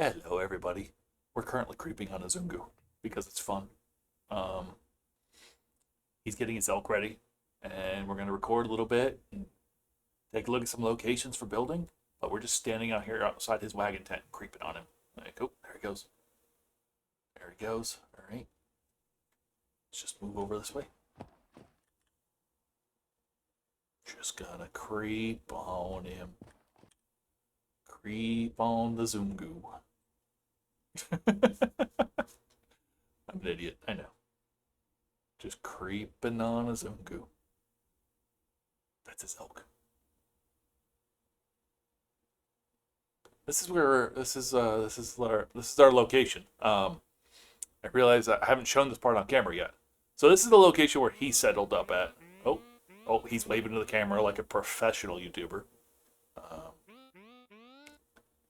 Hello, everybody. We're currently creeping on Azungu because it's fun. Um, he's getting his elk ready, and we're going to record a little bit and take a look at some locations for building. But we're just standing out here outside his wagon tent, creeping on him. Like, oh, there he goes. There he goes. All right. Let's just move over this way. Just gonna creep on him. Creep on the Zungu. I'm an idiot, I know. Just creeping on a Zungu. That's his elk. This is our location. I realize I haven't shown this part on camera yet. So this is the location where he settled up at. Oh, he's waving to the camera like a professional YouTuber.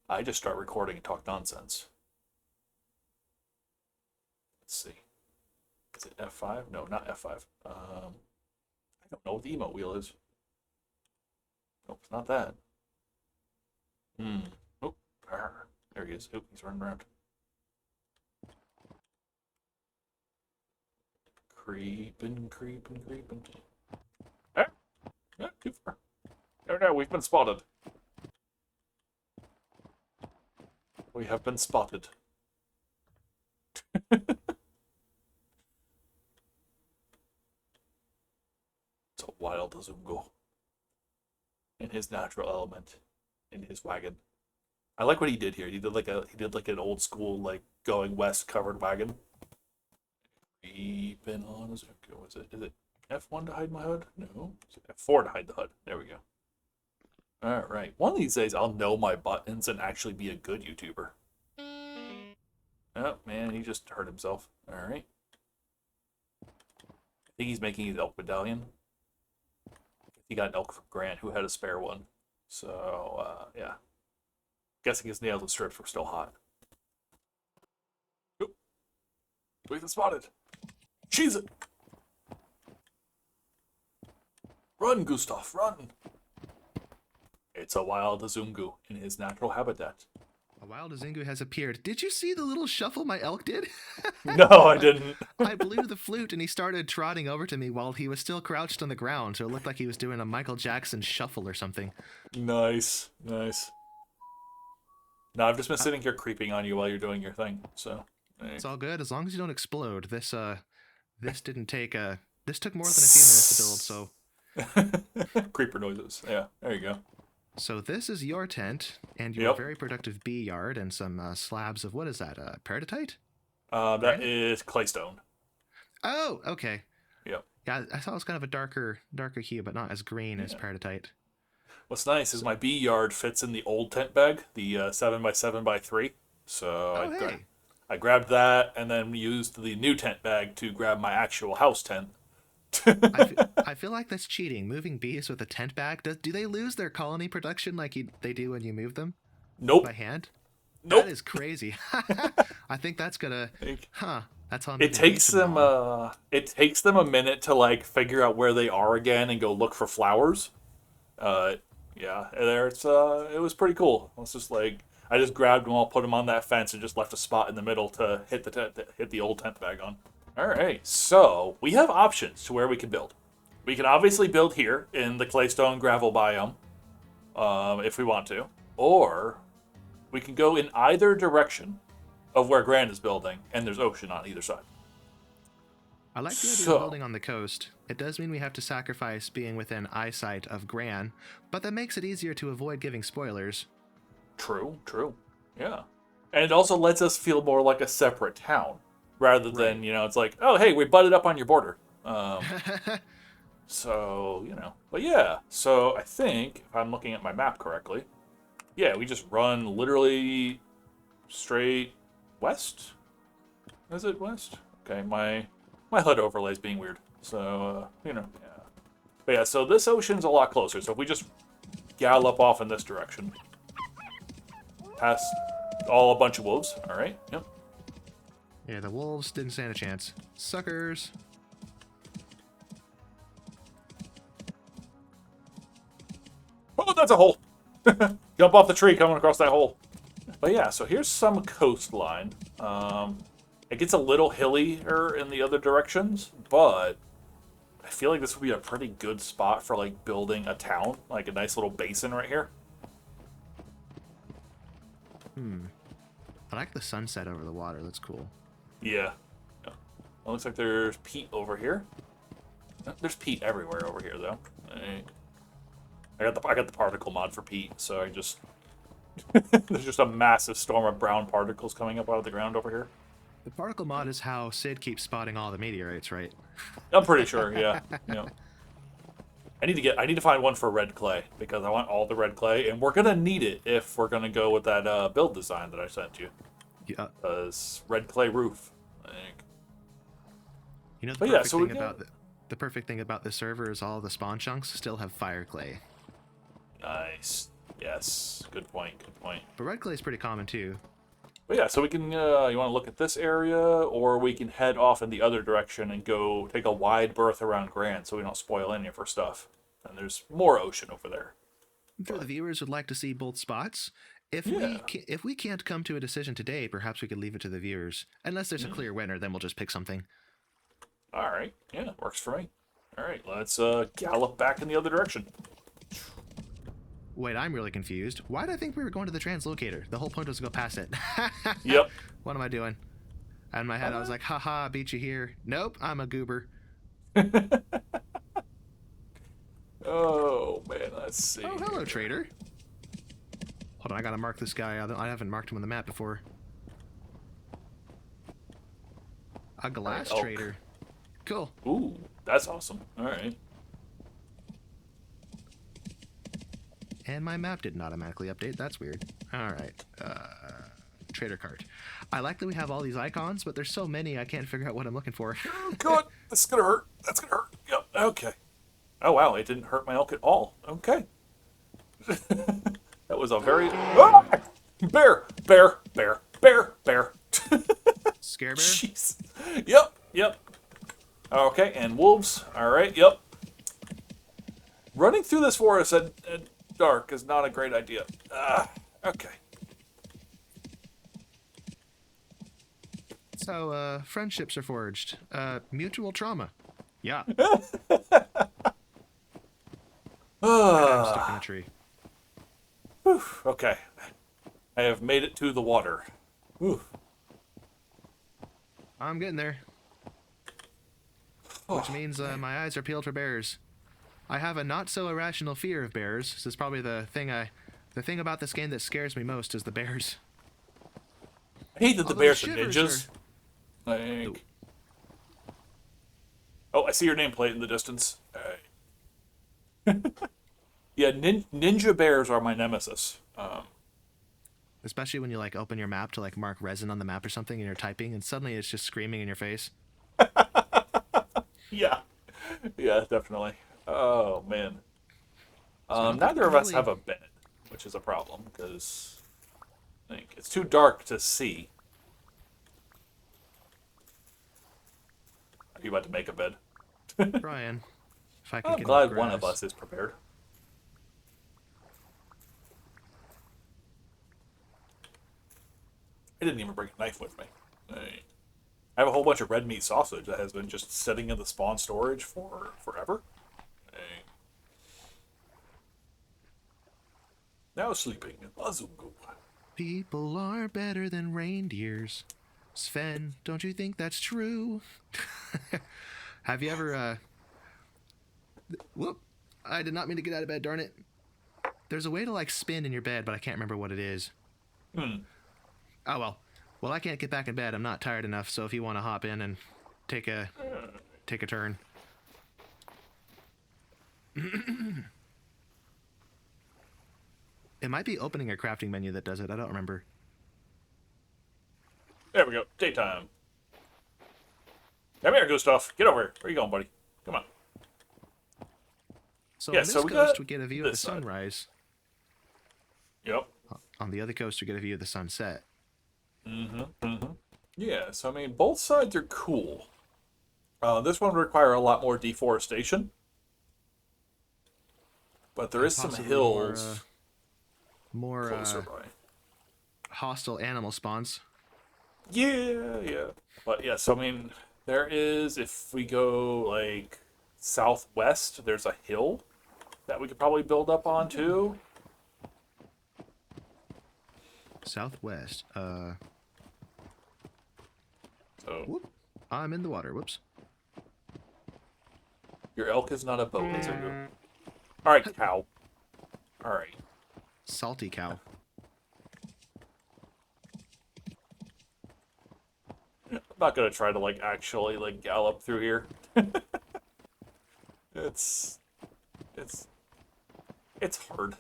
I just start recording and talk nonsense. Let's see. Is it F5? No, not F5. I don't know what the emote wheel is. Nope, it's not that. Oh, there he is. Oh, he's running around. Creeping. Ah, not too far. No, we've been spotted. We have been spotted. It's a wild Azungu in his natural element, in his wagon. I like what he did here. He did like an old school like going west covered wagon. Creeping on Azungu. Is it F1 to hide my hood? No. Is it F4 to hide the hood? There we go. All right. One of these days, I'll know my buttons and actually be a good YouTuber. Oh, man, he just hurt himself. All right. I think he's making his elk medallion. He got an elk from Grant, who had a spare one. So, yeah. Guessing his nails and strips were still hot. Oop. We've been spotted. Cheese it! Run, Gustav, run! It's a wild Azungu in his natural habitat. A wild Azungu has appeared. Did you see the little shuffle my elk did? No, I didn't. I blew the flute and he started trotting over to me while he was still crouched on the ground, so it looked like he was doing a Michael Jackson shuffle or something. Nice. No, I've just been sitting here creeping on you while you're doing your thing, so. Hey. It's all good as long as you don't explode. This didn't take this took more than a few minutes to build, so. Creeper noises. Yeah, there you go. So this is your tent and your very productive bee yard and some slabs of, what is that, peridotite? That is claystone. Oh, okay. Yep. Yeah, I thought it was kind of a darker hue, but not as green as peridotite. What's nice is my bee yard fits in the old tent bag, the 7x7x3. So I grabbed that and then used the new tent bag to grab my actual house tent. I feel like that's cheating. Moving bees with a tent bag. Do they lose their colony production like they do when you move them? Nope. By hand? Nope. That is crazy. I think that's gonna. That's on. It takes them. It takes them a minute to like figure out where they are again and go look for flowers. Yeah. There it was pretty cool. It's just like I just grabbed them all, put them on that fence, and just left a spot in the middle to hit the old tent bag on. All right, so we have options to where we can build. We can obviously build here in the claystone gravel biome, if we want to, or we can go in either direction of where Grant is building, and there's ocean on either side. I like the idea of building on the coast. It does mean we have to sacrifice being within eyesight of Gran, but that makes it easier to avoid giving spoilers. True, yeah. And it also lets us feel more like a separate town. Rather than, it's like, oh, hey, we butted up on your border. So, But yeah, so I think, if I'm looking at my map correctly, yeah, we just run literally straight west? Is it west? Okay, my HUD overlay is being weird. So, yeah. But yeah, so this ocean's a lot closer. So if we just gallop off in this direction, past a bunch of wolves. All right, yep. Yeah, the wolves didn't stand a chance. Suckers. Oh, that's a hole. Jump off the tree coming across that hole. But yeah, so here's some coastline. It gets a little hillier in the other directions, but I feel like this would be a pretty good spot for like building a town, like a nice little basin right here. I like the sunset over the water. That's cool. Yeah. Yeah. It looks like there's peat over here. There's peat everywhere over here, though. I got the particle mod for peat, so I just there's just a massive storm of brown particles coming up out of the ground over here. The particle mod is how Sid keeps spotting all the meteorites, right? I'm pretty sure, yeah. Yeah. I need to find one for red clay because I want all the red clay, and we're gonna need it if we're gonna go with that build design that I sent you. Yeah. Because red clay roof. I think. You know the But perfect yeah, so thing about the perfect thing about this server is all the spawn chunks still have fire clay. Nice. Yes. Good point. Good point. But red clay is pretty common too. But yeah, so we can, you want to look at this area, or we can head off in the other direction and go take a wide berth around Grand so we don't spoil any of our stuff. And there's more ocean over there. I'm sure the viewers would like to see both spots. If we can't come to a decision today, perhaps we could leave it to the viewers. Unless there's a clear winner, then we'll just pick something. All right. Yeah, works for me. All right, let's gallop back in the other direction. Wait, I'm really confused. Why did I think we were going to the translocator? The whole point was to go past it. Yep. What am I doing? In my head, I was like, haha, beat you here. Nope, I'm a goober. Oh, man, let's see. Oh, hello, trader. Hold on, I gotta mark this guy. I haven't marked him on the map before. A glass trader. Cool. Ooh, that's awesome. All right. And my map didn't automatically update. That's weird. All right. Trader cart. I like that we have all these icons, but there's so many I can't figure out what I'm looking for. Oh, God, this is going to hurt. That's going to hurt. Yep, okay. Oh, wow, it didn't hurt my elk at all. Okay. That was a very... Ah! Bear! Bear! Bear! Bear! Bear! Scare bear? Jeez. Yep, yep. Okay, and wolves. All right, yep. Running through this forest at dark is not a great idea. Okay. So, friendships are forged. Mutual trauma. Yeah. I'm stuck in a tree. Whew, okay. I have made it to the water. Whew. I'm getting there. Which means my eyes are peeled for bears. I have a not so irrational fear of bears. This is probably the thing about this game that scares me most is the bears. I hate that the bears are ninjas. Like... Oh, I see your nameplate in the distance. Yeah, ninja bears are my nemesis. Especially when you like open your map to like mark resin on the map or something and you're typing and suddenly it's just screaming in your face. Yeah. Yeah, definitely. Oh, man. Neither of us have a bed, which is a problem, because I think it's too dark to see. Are you about to make a bed? Brian, if I can I'm get glad one of us is prepared. I didn't even bring a knife with me. I have a whole bunch of red meat sausage that has been just sitting in the spawn storage for forever. Now sleeping in Azungu. People are better than reindeers. Sven, don't you think that's true? Have you ever, Whoop. I did not mean to get out of bed, darn it. There's a way to, like, spin in your bed, but I can't remember what it is. Oh, well. Well, I can't get back in bed. I'm not tired enough, so if you want to hop in and take a turn. It might be opening a crafting menu that does it. I don't remember. There we go. Daytime. Come here, Gustav. Get over here. Where you going, buddy? Come on. So on this coast, we get a view of the sunrise. Yep. On the other coast, we get a view of the sunset. Yeah, so I mean, both sides are cool. This one would require a lot more deforestation. But there is some hills more closer by. hostile animal spawns. Yeah. But yeah, so I mean, there is, if we go like southwest, there's a hill that we could probably build up on too. Southwest. So Whoop. I'm in the water. Whoops. your elk is not a boat, Azungu. All right, cow. All right. Salty cow. I'm not gonna try to like actually like gallop through here. it's it's it's hard.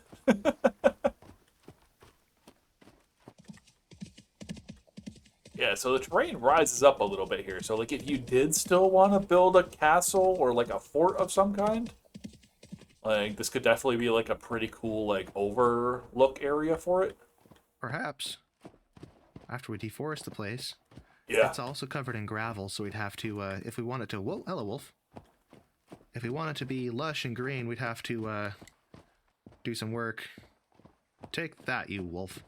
Yeah, so the terrain rises up a little bit here. So like if you did still want to build a castle or like a fort of some kind, like this could definitely be like a pretty cool like overlook area for it. Perhaps. After we deforest the place. Yeah. It's also covered in gravel, so we'd have to, if we want it to... Whoa, hello, wolf. If we want it to be lush and green, we'd have to, do some work. Take that, you wolf.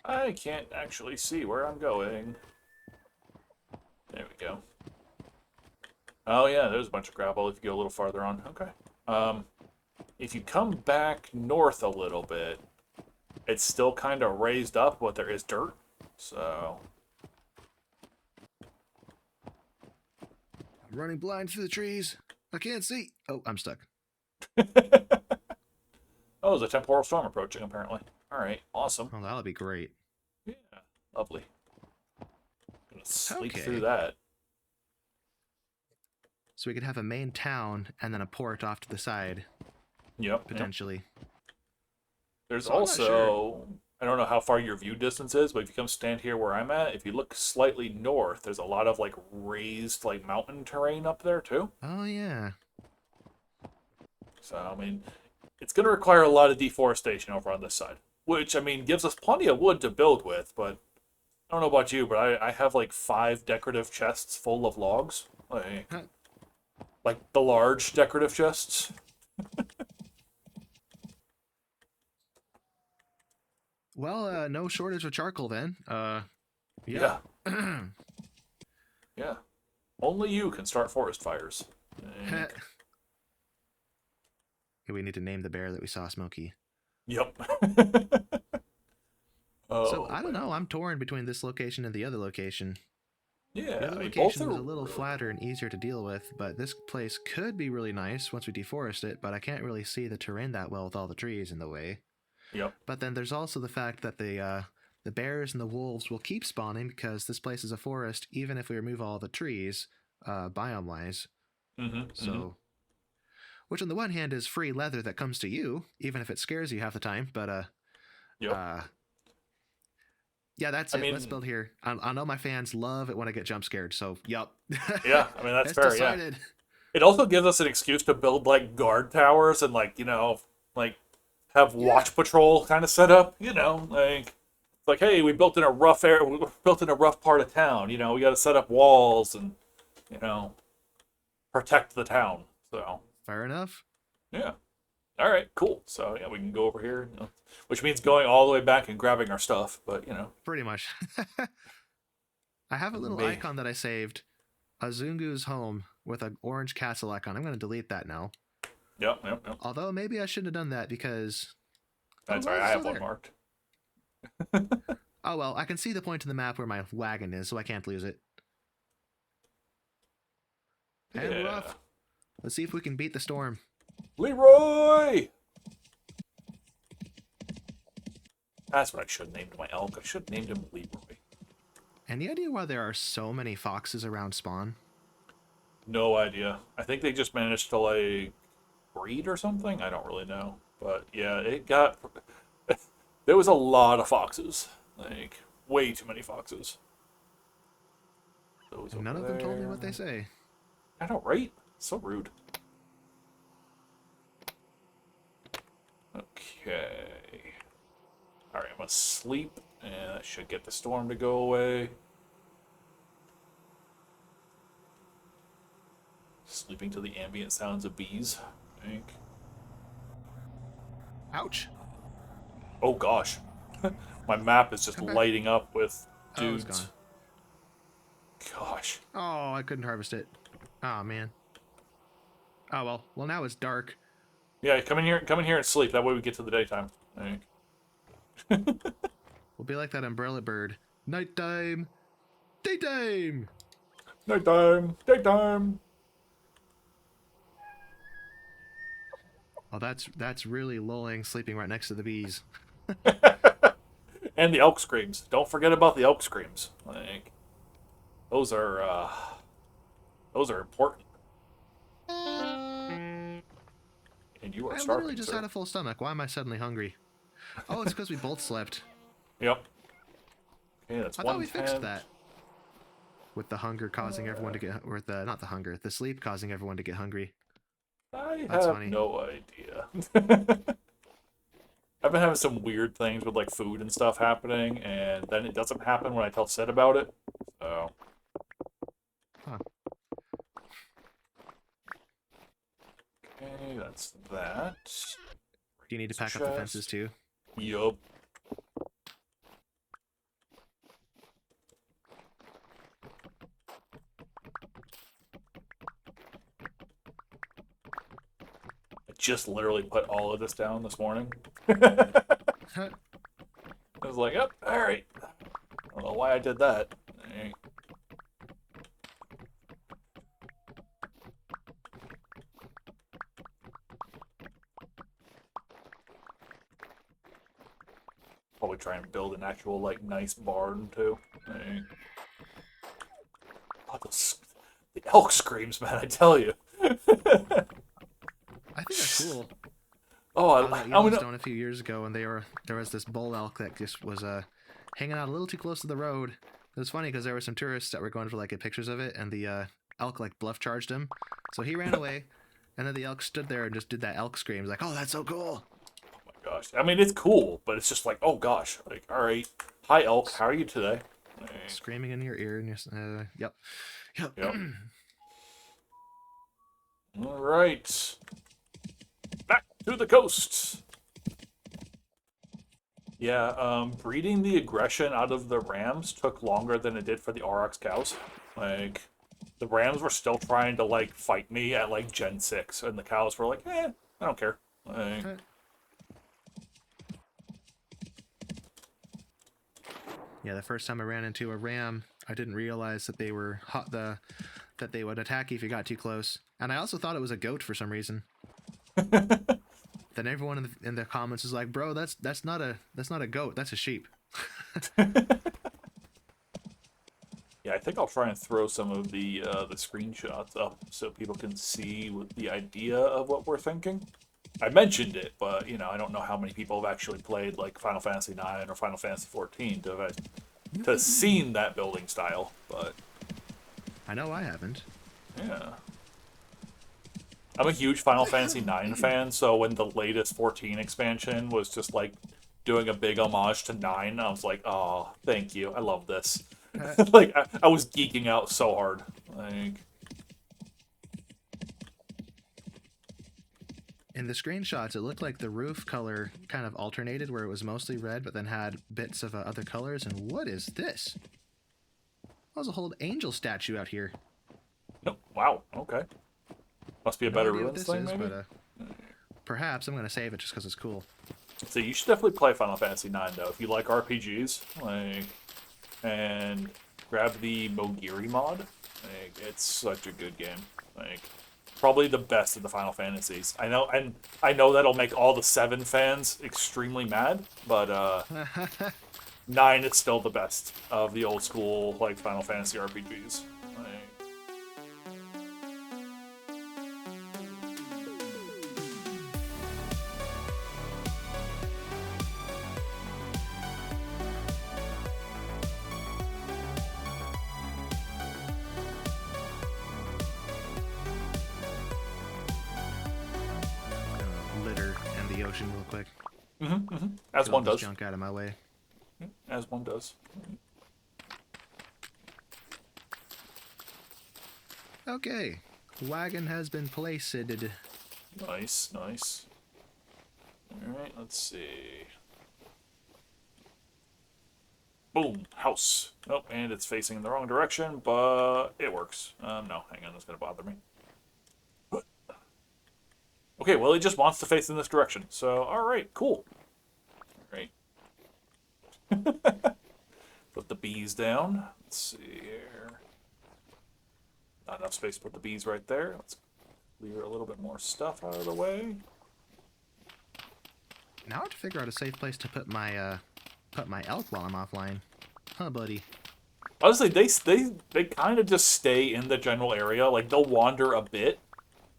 I can't actually see where I'm going. There we go. Oh yeah, there's a bunch of gravel if you go a little farther on. Okay. If you come back north a little bit, it's still kind of raised up, but there is dirt. So... I'm running blind through the trees. I can't see. Oh, I'm stuck. Oh, there's a temporal storm approaching, apparently. Alright, awesome. Oh, that'll be great. Yeah, lovely. Gonna sleep Okay. through that. So we could have a main town and then a port off to the side, Yep. potentially. There's So I'm not also, sure. I don't know how far your view distance is, but if you come stand here where I'm at, if you look slightly north, there's a lot of like raised like mountain terrain up there too. Oh, yeah. So, I mean, it's going to require a lot of deforestation over on this side, which, I mean, gives us plenty of wood to build with, but I don't know about you, but I have like 5 decorative chests full of logs. Huh. Like the large decorative chests. Well, no shortage of charcoal then. Yeah. Yeah. Only you can start forest fires. Yeah, we need to name the bear that we saw, Smokey. Yep. So, Oh, I don't man. know. I'm torn between this location and the other location. Yeah, The other I mean, both location are was a little really flatter and easier to deal with, but this place could be really nice once we deforest it, but I can't really see the terrain that well with all the trees in the way. Yep. But then there's also the fact that the bears and the wolves will keep spawning because this place is a forest, even if we remove all the trees, biome-wise. So, which on the one hand is free leather that comes to you, even if it scares you half the time. But Yep. yeah, that's I it. Let's mean, build here. I know my fans love it when I get jump scared. So, yup. yeah, I mean, that's It's fair, yeah. decided. It also gives us an excuse to build, like, guard towers and, like, you know, like, have Yeah. watch patrol kind of set up, you know, like, hey, we built in a rough area, we built in a rough part of town, you know, we got to set up walls and, you know, protect the town, so, Fair enough. yeah. All right, cool. So, yeah, we can go over here, you know, which means going all the way back and grabbing our stuff, but, you know. Pretty much. I have a little Me. icon that I saved. Azungu's home with an orange castle icon. I'm going to delete that now. Yep. Although maybe I shouldn't have done that because... That's Oh, right, well, I it's have still one there. marked. Oh well, I can see the point in the map where my wagon is, so I can't lose it. And we're Yeah. off. Let's see if we can beat the storm. Leroy! That's what I should have named my elk. I should have named him Leroy. Any idea why there are so many foxes around spawn? No idea. I think they just managed to, like, breed or something? I don't really know. But, yeah, it got... There was a lot of foxes. Like, way too many foxes. Those And none of over them told me what there. they say. I know, right? So rude. Okay. Alright, I'm gonna sleep, and that should get the storm to go away. Sleeping to the ambient sounds of bees, I think. Ouch. Oh gosh. My map is just Come back. lighting up with Oh, it's gone. dudes. Gosh. Oh, I couldn't harvest it. Oh, man. Oh, well. Well, now it's dark. Yeah, come in here and sleep. That way we get to the daytime. I think. We'll be like that umbrella bird. Nighttime. Daytime. Nighttime. Daytime. Oh, that's really lulling, sleeping right next to the bees. And the elk screams. Don't forget about the elk screams. Like, those are important. And you are I starving, literally just sir. had a full stomach. Why am I suddenly hungry? Oh, it's because we both slept. Yep. Okay, that's I one thought we fixed pen. that. With the hunger causing everyone to get, or the not the hunger, the sleep causing everyone to get hungry. I That's have funny. no idea. I've been having some weird things with like food and stuff happening, and then it doesn't happen when I tell Sid about it. So. Huh. Okay, that's that. Do you need to pack up the fences too? Yup. I just literally put all of this down this morning. I was like, yep, alright. I don't know why I did that. Probably try and build an actual, like, nice barn, too. Oh, the elk screams, man, I tell you. I think that's cool. Oh, I was at I'm Yellowstone gonna... a few years ago, and there was this bull elk that just was hanging out a little too close to the road. It was funny because there were some tourists that were going to like get pictures of it, and the elk like bluff charged him, so he ran away, and then the elk stood there and just did that elk scream. He's like, "Oh, that's so cool!" Oh my gosh. I mean, it's cool, but it's just like, oh gosh. Like, alright. Hi, elk. How are you today? Screaming in your ear, and you're, yep. Yep. Alright. Back to the coast. Yeah, breeding the aggression out of the rams took longer than it did for the RX cows. Like, the rams were still trying to, like, fight me at, like, Gen 6, and the cows were like, I don't care. Like, Yeah, the first time I ran into a ram, I didn't realize that they were that they would attack you if you got too close. And I also thought it was a goat for some reason. Then everyone in the comments is like, "Bro, that's not a goat. That's a sheep." yeah, I think I'll try and throw some of the screenshots up so people can see what the idea of what we're thinking. I mentioned it, but, you know, I don't know how many people have actually played, like, Final Fantasy IX or Final Fantasy XIV to have seen that building style, but... I know I haven't. Yeah. I'm a huge Final Fantasy IX fan, so when the latest 14 expansion was just, like, doing a big homage to 9, I was like, oh, thank you, I love this. Like, I was geeking out so hard. Like... In the screenshots, it looked like the roof color kind of alternated, where it was mostly red, but then had bits of other colors. And what is this? There's a whole angel statue out here. Oh, wow, okay. Must be a No better idea what ruins this thing, is, maybe? but perhaps I'm gonna save it just because it's cool. So you should definitely play Final Fantasy IX, though, if you like RPGs, like, and grab the Mogiri mod. Like, it's such a good game. Like, probably the best of the Final Fantasies. I know, and I know that'll make all the 7 fans extremely mad, but 9 is still the best of the old school, like, Final Fantasy RPGs. Like, Litter and the ocean real quick. as Get all one this does. junk out of my way. As one does. Okay, wagon has been placed. Nice, nice. Alright, let's see. Boom, house. Oh, and it's facing in the wrong direction, but it works. No, hang on, that's gonna bother me. Okay, well, it just wants to face in this direction. So, all right, cool. All right. Put the bees down. Let's see here. Not enough space to put the bees right there. Let's clear a little bit more stuff out of the way. Now I have to figure out a safe place to put my elk while I'm offline. Huh, buddy? Honestly, they kind of just stay in the general area. Like, they'll wander a bit,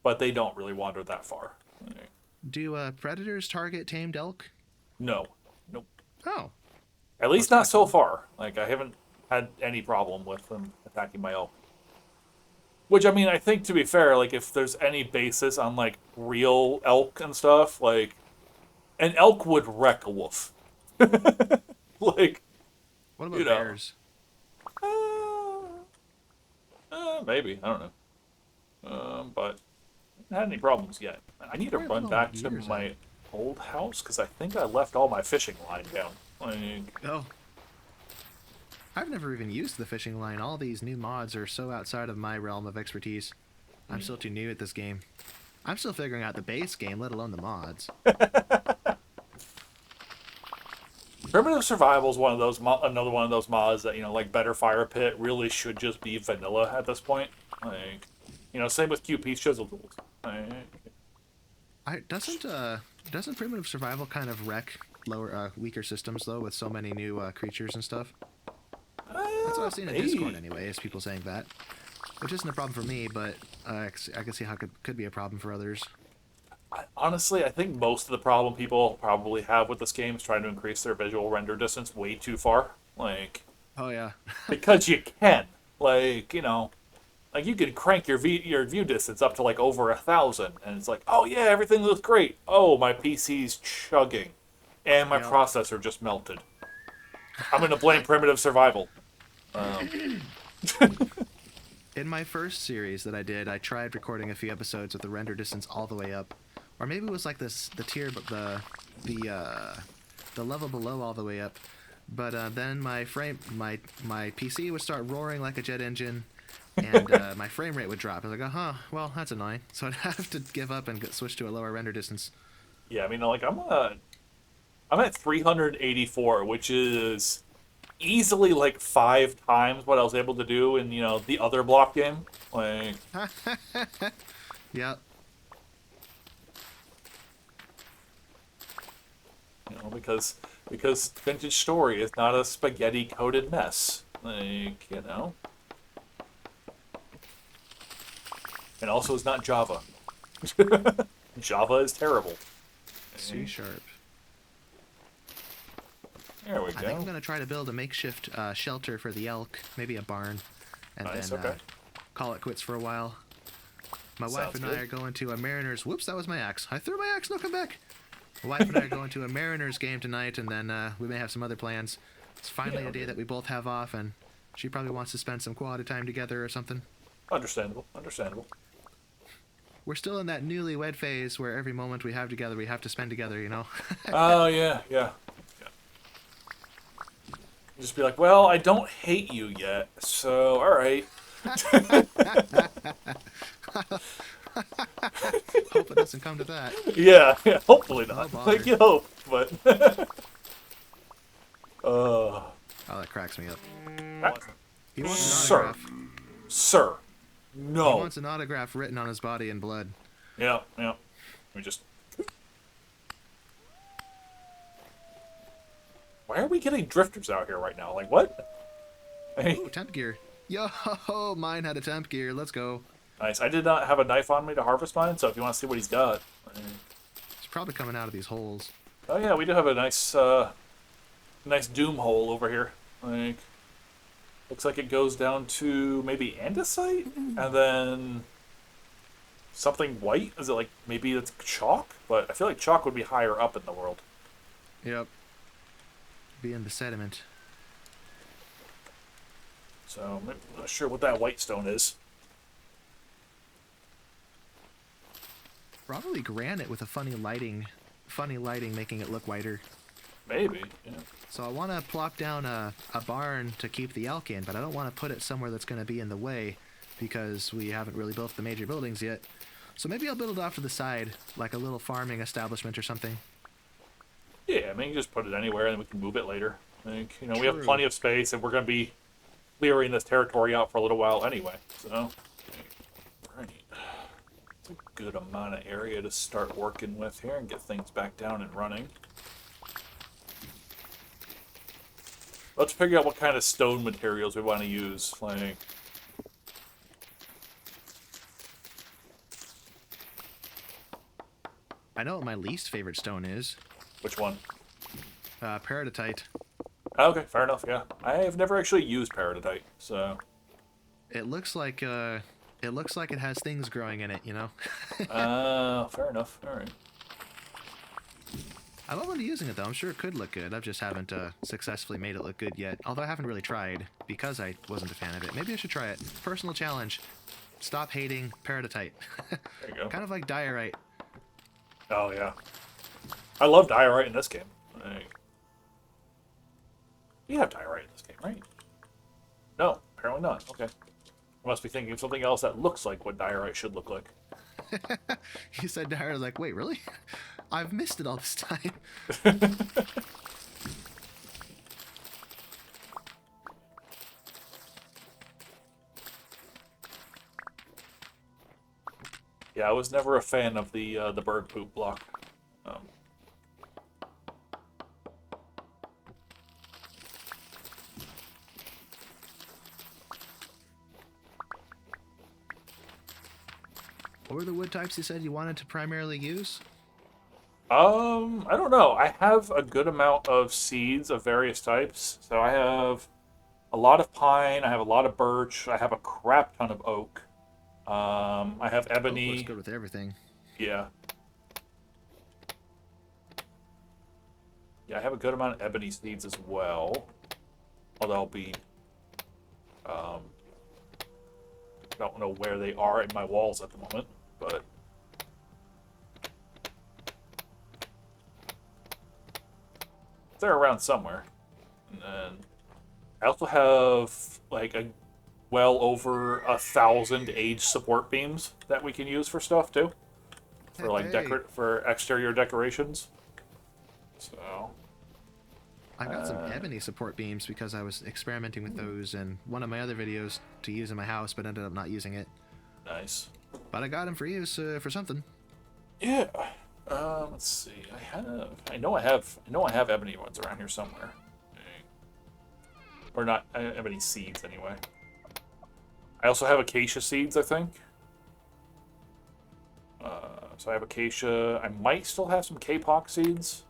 but they don't really wander that far. Okay. Do predators target tamed elk? No. Nope. Oh. At least not so far. Like, I haven't had any problem with them attacking my elk. Which, I mean, I think, to be fair, like, if there's any basis on, like, real elk and stuff, like, an elk would wreck a wolf. Like, What about you know. bears? Maybe. I don't know. But I haven't had any problems yet. I need to Where run have back all the to gears my at? old house, because I think I left all my fishing line down. Like, Oh. I've never even used the fishing line. All these new mods are so outside of my realm of expertise. I'm still too new at this game. I'm still figuring out the base game, let alone the mods. Primitive Survival is one of those another one of those mods that, you know, like Better Fire Pit, really should just be vanilla at this point. Like, you know, same with QP Chizzle. Like, Doesn't primitive survival kind of wreck lower weaker systems though, with so many new creatures and stuff? That's what I've seen in Discord anyway, is people saying that, which isn't a problem for me, but I can see how it could be a problem for others. Honestly, I think most of the problem people probably have with this game is trying to increase their visual render distance way too far. Like, Oh yeah. because you can. Like, you know, like you can crank your view distance up to like over 1,000, and it's like, oh yeah, everything looks great. Oh, my PC's chugging, and my Yep. processor just melted. I'm gonna blame Primitive Survival. In my first series that I did, I tried recording a few episodes with the render distance all the way up, or maybe it was like this the tier, but the level below all the way up. But then my PC would start roaring like a jet engine, and my frame rate would drop. I was like, well, that's annoying. So I'd have to give up and switch to a lower render distance. Yeah, I mean, like I'm at 384, which is easily like 5 times what I was able to do in, you know, the other block game. Like, Yep. you know, because Vintage Story is not a spaghetti coated mess. Like, you know. And also it's not Java. Java is terrible. C sharp. There we I think I'm go. gonna try to build a makeshift shelter for the elk, maybe a barn, and Nice, then okay. call it quits for a while. My wife Sounds and good. I are going to a Mariners. Whoops, that was my axe. I threw my axe. No, come back. My wife and I are going to a Mariners game tonight, and then we may have some other plans. It's finally Yeah, a day okay. that we both have off, and she probably wants to spend some quality time together or something. Understandable. Understandable. We're still in that newlywed phase where every moment we have together, we have to spend together, you know? Oh, yeah, yeah. Just be like, well, I don't hate you yet, so all right. Hope it doesn't come to that. Yeah, yeah, hopefully not. bother. Like you hope, but. Oh, that cracks me up. He wants an Sir. autograph. Sir, He no. wants an autograph written on his body in blood. Yeah, yeah. We just. Why are we getting drifters out here right now? Like what? Hey, Ooh, temp gear. Yo, mine had a temp gear. Let's go. nice. I did not have a knife on me to harvest mine, so if you want to see what he's got. It's probably coming out of these holes. Oh yeah, we do have a nice, nice doom hole over here. Like, looks like it goes down to maybe andesite, and then something white. Is it like maybe it's chalk? But I feel like chalk would be higher up in the world. Yep. Be in the sediment. So I'm not sure what that white stone is. Probably granite with a funny lighting making it look whiter. Maybe. Yeah. So I want to plop down a barn to keep the elk in, but I don't want to put it somewhere that's going to be in the way because we haven't really built the major buildings yet. So maybe I'll build it off to the side, like a little farming establishment or something. Yeah, I mean, you just put it anywhere and we can move it later. Like, we have True. plenty of space and we're going to be clearing this territory out for a little while anyway. So, right. It's a good amount of area to start working with here and get things back down and running. Let's figure out what kind of stone materials we want to use. Like, I know what my least favorite stone is. which one? Peridotite. Okay, fair enough. Yeah, I have never actually used peridotite, so. It looks like it has things growing in it, you know. Fair enough. All right. I'm open to using it though. I'm sure it could look good. I just haven't successfully made it look good yet. Although I haven't really tried because I wasn't a fan of it. Maybe I should try it. Personal challenge: stop hating peridotite. There you go. Kind of like diorite. Oh yeah, I love diorite in this game. Like, you have diorite in this game, right? No, apparently not. Okay, I must be thinking of something else that looks like what diorite should look like. You said diorite. I was like, wait, really? I've missed it all this time. Yeah, I was never a fan of the bird poop block. Um, What were the wood types you said you wanted to primarily use? I don't know. I have a good amount of seeds of various types. So I have a lot of pine. I have a lot of birch. I have a crap ton of oak. I have Oak looks ebony. good with everything. Yeah. Yeah, I have a good amount of ebony seeds as well. Although I'll be, um, don't know where they are in my walls at the moment, but they're around somewhere. And then I also have like well over 1,000 age support beams that we can use for stuff too, for like Hey, for exterior decorations. So I've got some ebony support beams because I was experimenting with those in one of my other videos to use in my house, but ended up not using it. nice. But I got them for use for something. Yeah. Let's see. I know I have ebony ones around here somewhere. Or not ebony seeds anyway. I also have acacia seeds, I think. So I have acacia. I might still have some kapok seeds.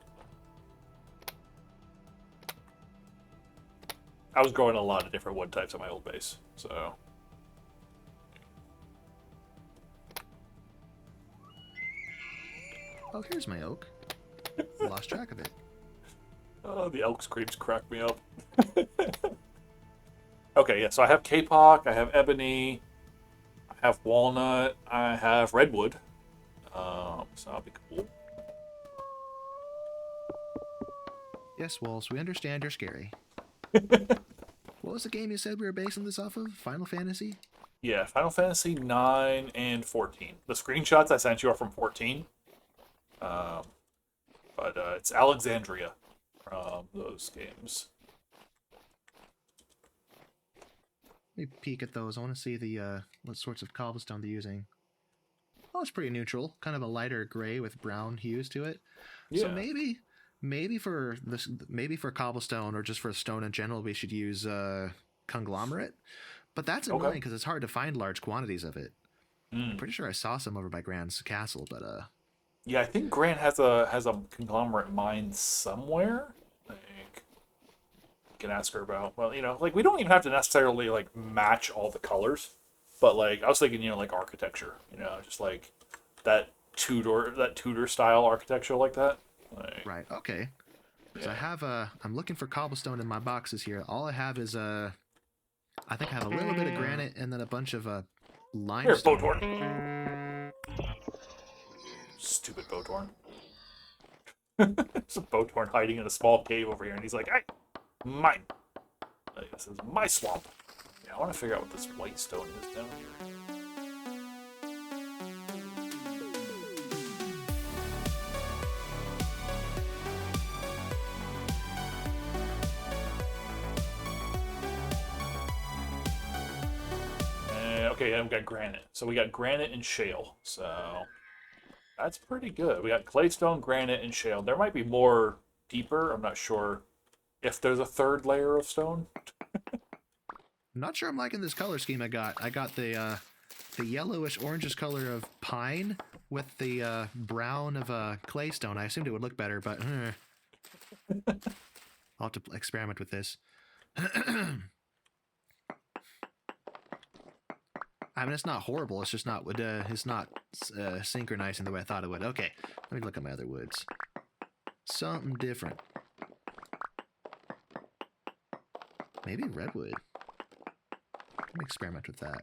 I was growing a lot of different wood types on my old base, so. Oh, here's my oak. Lost track of it. Oh, the elk screams crack me up. Okay, yeah, so I have kapok, I have ebony, I have walnut, I have redwood. So that'll be cool. Yes, Walls, we understand you're scary. What was the game you said we were basing this off of? Final Fantasy? Yeah, Final Fantasy 9 and 14. The screenshots I sent you are from 14. But it's Alexandria from those games. Let me peek at those. I want to see the what sorts of cobblestone they're using. Oh, it's pretty neutral. Kind of a lighter gray with brown hues to it. Yeah. So maybe for this, maybe for cobblestone or just for stone in general, we should use conglomerate. But that's annoying Okay. because it's hard to find large quantities of it. I'm Mm. pretty sure I saw some over by Grand's castle, but Yeah, I think Grant has a conglomerate mine somewhere. Like, can ask her about. Well, like we don't even have to necessarily like match all the colors, but like I was thinking, like architecture, just like that Tudor style architecture like that. Like, right, okay. So I yeah. have I'm looking for cobblestone in my boxes here. All I have is I think I have a little bit of granite and then a bunch of Here, limestone. Botorn. Stupid Botorn. There's a Boathorn hiding in a small cave over here, and he's like, "Hey, mine. This is my swamp." Yeah, I want to figure out what this white stone is down here. Okay, and we got granite. So we got granite and shale. So that's pretty good. We got claystone, granite, and shale. There might be more deeper. I'm not sure if there's a third layer of stone. I'm not sure I'm liking this color scheme I got. I got the yellowish orangish color of pine with the brown of claystone. I assumed it would look better, but I'll have to experiment with this. I mean, it's not horrible. It's just not synchronizing the way I thought it would. Okay, let me look at my other woods. Something different. Maybe redwood. Let me experiment with that.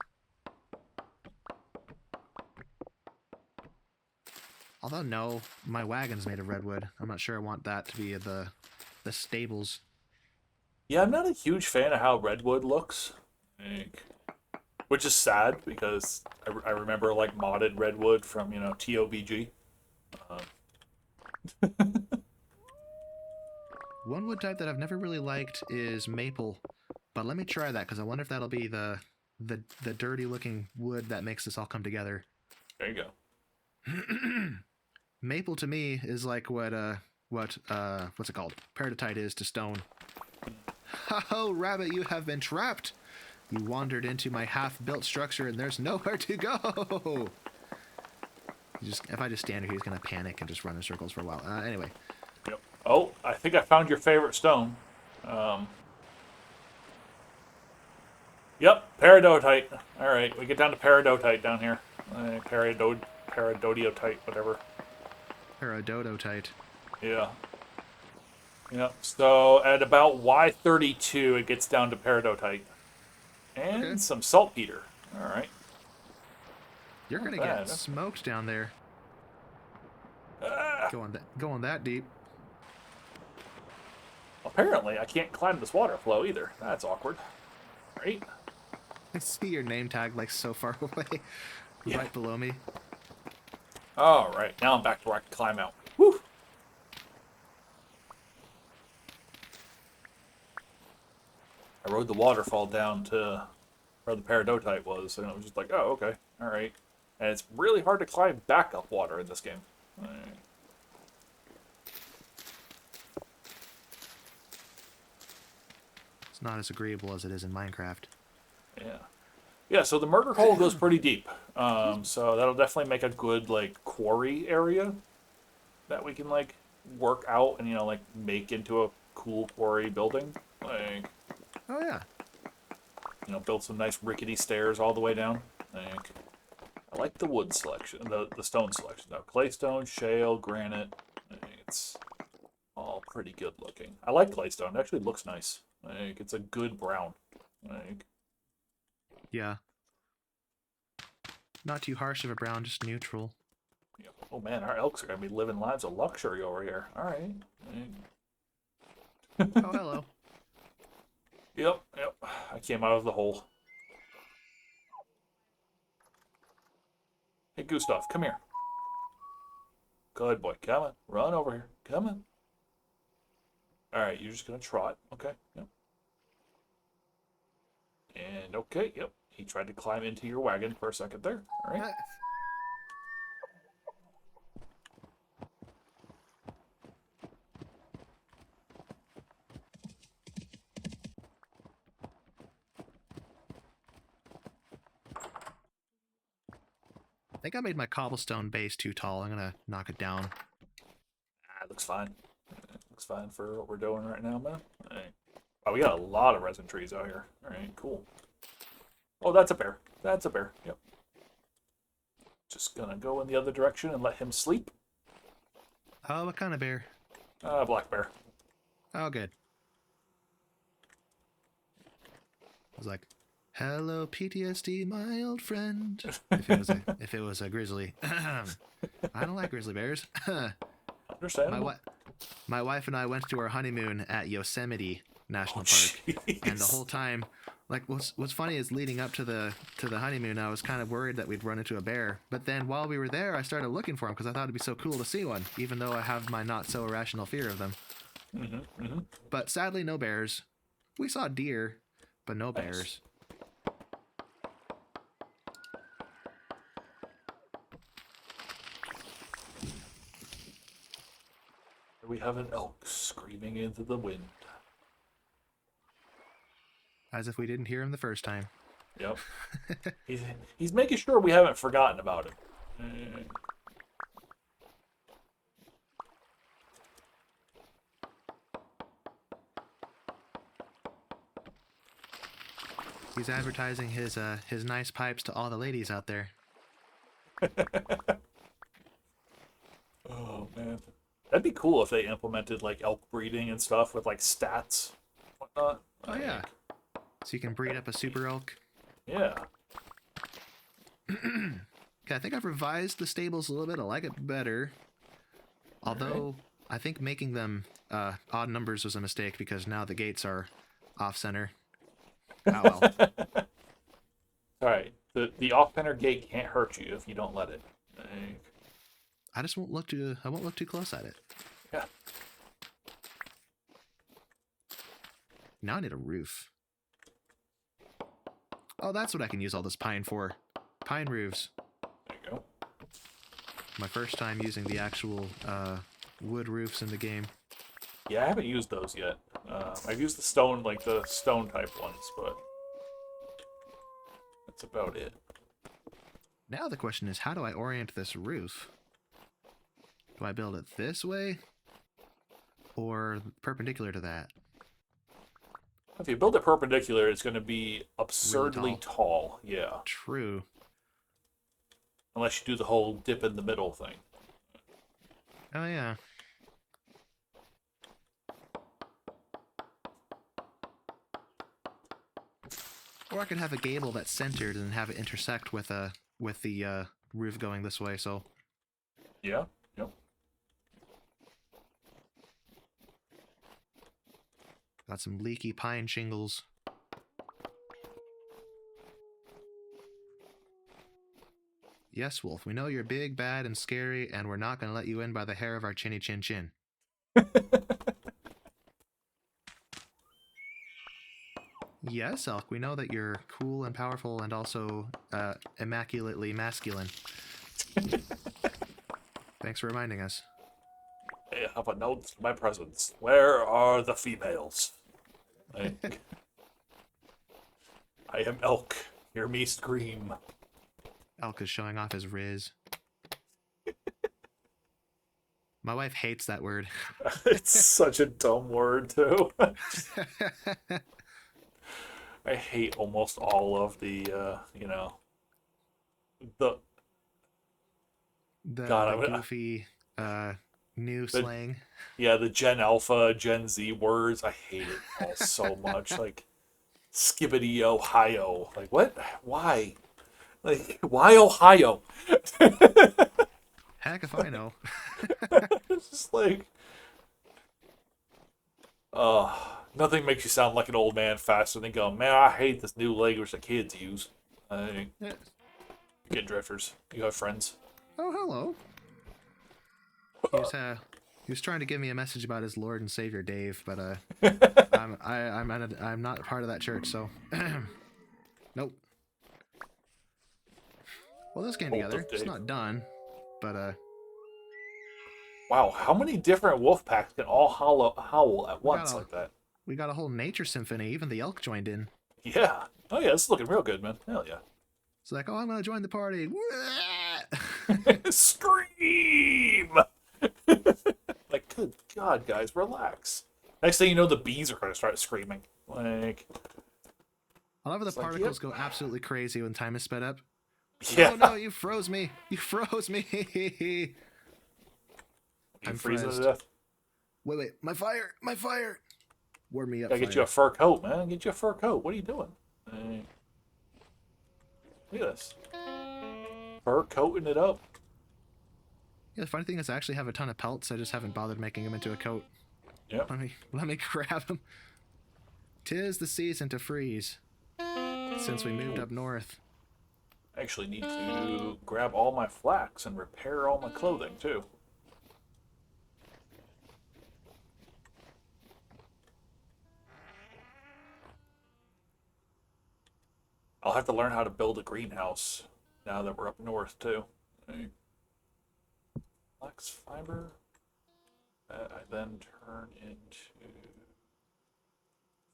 Although no, my wagon's made of redwood. I'm not sure I want that to be the stables. Yeah, I'm not a huge fan of how redwood looks. Like, which is sad because I remember like modded redwood from TOBG. One wood type that I've never really liked is maple, but let me try that because I wonder if that'll be the dirty looking wood that makes this all come together. There you go. Maple to me is like what's it called? Peridotite is to stone. Oh, rabbit, you have been trapped. You wandered into my half-built structure, and there's nowhere to go. If I just stand here, he's gonna panic and just run in circles for a while. Anyway. Yep. Oh, I think I found your favorite stone. Yep, peridotite. All right, we get down to peridotite down here. Peridotite, whatever. Peridotite. Yeah. Yep. So at about Y32, it gets down to peridotite. And some saltpeter. All right. You're going to get smoked down there. Going that deep. Apparently, I can't climb this water flow either. That's awkward. Right? I see your name tag like so far away. Yeah. Right below me. All right. Now I'm back to where I can climb out. Whew. I rode the waterfall down to where the peridotite was, and it was just like, oh, okay, all right. And it's really hard to climb back up water in this game. All right. It's not as agreeable as it is in Minecraft. Yeah. Yeah, so the murder hole goes pretty deep. So that'll definitely make a good, like, quarry area that we can, like, work out and, like, make into a cool quarry building. Like... Oh, yeah. Build some nice rickety stairs all the way down. I like the wood selection, the stone selection, though. Claystone, shale, granite. It's all pretty good looking. I like claystone. It actually looks nice. It's a good brown. Yeah. Not too harsh of a brown, just neutral. Yeah. Oh, man, our elks are going to be living lives of luxury over here. All right. Oh, hello. Yep. I came out of the hole. Hey, Gustav, come here. Good boy. Come on. Run over here. Come on. All right, you're just going to trot. Okay. Yep. And okay. Yep. He tried to climb into your wagon for a second there. All right. I think I made my cobblestone base too tall. I'm gonna knock it down. It looks fine. It looks fine for what we're doing right now, man. All right. Wow, we got a lot of resin trees out here. All right, cool. Oh, that's a bear. That's a bear. Yep. Just gonna go in the other direction and let him sleep. Oh, what kind of bear? Black bear. Oh, good. I was like, hello, PTSD, my old friend. If it was a grizzly. I don't like grizzly bears. Understandable. My wife and I went to our honeymoon at Yosemite National Park, Jeez. and the whole time, like, what's funny is leading up to the honeymoon, I was kind of worried that we'd run into a bear. But then while we were there, I started looking for him because I thought it'd be so cool to see one, even though I have my not so irrational fear of them. But sadly, no bears. We saw deer, but no bears. We have an elk screaming into the wind. As if we didn't hear him the first time. Yep. he's making sure we haven't forgotten about him. He's advertising his nice pipes to all the ladies out there. Oh man, that'd be cool if they implemented like elk breeding and stuff with like stats, whatnot. Oh yeah, so you can breed up a super elk. Yeah. Okay, I think I've revised the stables a little bit. I like it better. Although I think making them odd numbers was a mistake because now the gates are off center. Oh well. All right. The off-center gate can't hurt you if you don't let it. I just won't look too. I won't look too close at it. Yeah. Now I need a roof. Oh, that's what I can use all this pine for. Pine roofs. There you go. My first time using the actual wood roofs in the game. Yeah, I haven't used those yet. I've used the stone, like the stone type ones, but that's about it. Now the question is, how do I orient this roof? Do I build it this way? Or perpendicular to that? If you build it perpendicular, it's going to be absurdly Really tall. Yeah. True. Unless you do the whole dip in the middle thing. Oh yeah. Or I could have a gable that's centered and have it intersect with the roof going this way. So Yeah. Yep. got some leaky pine shingles. Yes, Wolf, we know you're big, bad, and scary, and we're not going to let you in by the hair of our chinny chin chin. Yes, Elk, we know that you're cool and powerful and also immaculately masculine. Thanks for reminding us. Hey, have a note to my presence. Where are the females? I am Elk. Hear me scream. Elk is showing off his riz. My wife hates that word. It's such a dumb word, too. I hate almost all of the, the God, the goofy new slang. Yeah, the Gen Alpha, Gen Z words. I hate it all so much. Like, skibbity Ohio. Like, what? Why? Like, why Ohio? Heck if I know. It's just like, nothing makes you sound like an old man faster than going, man, I hate this new language that kids use. Yeah. Get drifters. You have friends. Oh, hello. He was trying to give me a message about his Lord and Savior Dave, but I'm not part of that church, so nope. Well, this came together. It's not done, but wow, how many different wolf packs can all howl at once like that? We got a whole nature symphony. Even the elk joined in. Yeah. Oh yeah, this is looking real good, man. Hell yeah. It's like, oh, I'm gonna join the party. Scream! Like, good God, guys, relax. Next thing you know, the bees are gonna start screaming. Like, I love how the particles go absolutely crazy when time is sped up. yeah. Oh no, you froze me! You froze me! I'm freezing froze. to death. Wait, my fire! My fire! Warm me up. Gotta get you a fur coat, man. Get you a fur coat. What are you doing? Look at this. Fur coating it up. Yeah, the funny thing is I actually have a ton of pelts. I just haven't bothered making them into a coat. Yep. Let me grab them. 'Tis the season to freeze. Since we moved up north. I actually need to grab all my flax and repair all my clothing, too. I'll have to learn how to build a greenhouse now that we're up north, too. Okay. Flax fiber that I then turn into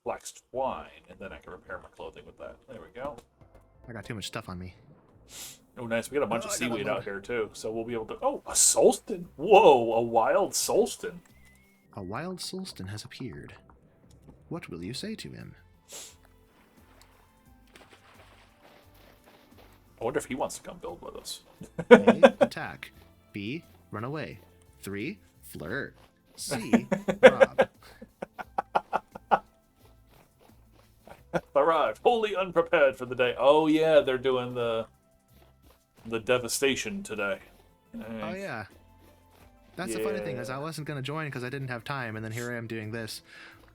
flax twine, and then I can repair my clothing with that. There we go. I got too much stuff on me. Oh, nice. We got a bunch of I got seaweed a lot. out here, too, so we'll be able to... Oh, a Solston. Whoa, a wild Solston. A wild Solston has appeared. What will you say to him? I wonder if he wants to come build with us. A. Attack. B. Run away. 3. Flirt. C. Rob. Arrived, wholly unprepared for the day. Oh, yeah, they're doing the devastation today. Oh, yeah. That's the funny thing, is I wasn't going to join because I didn't have time, and then here I am doing this.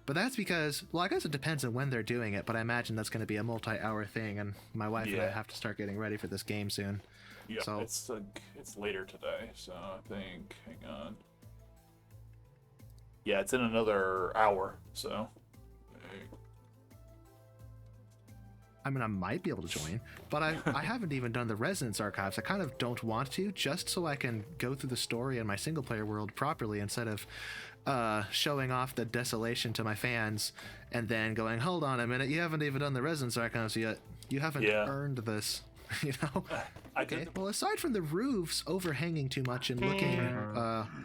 But that's because, well, I guess it depends on when they're doing it, but I imagine that's going to be a multi-hour thing, and my wife and I have to start getting ready for this game soon. Yeah, so, it's later today, so I think, hang on. Yeah, it's in another hour, so. I mean, I might be able to join, but I haven't even done the Resonance Archives. I kind of don't want to, just so I can go through the story in my single-player world properly instead of showing off the desolation to my fans and then going, hold on a minute, you haven't even done the Resonance Archives yet. You haven't earned this, you know? Okay, well, aside from the roofs overhanging too much and looking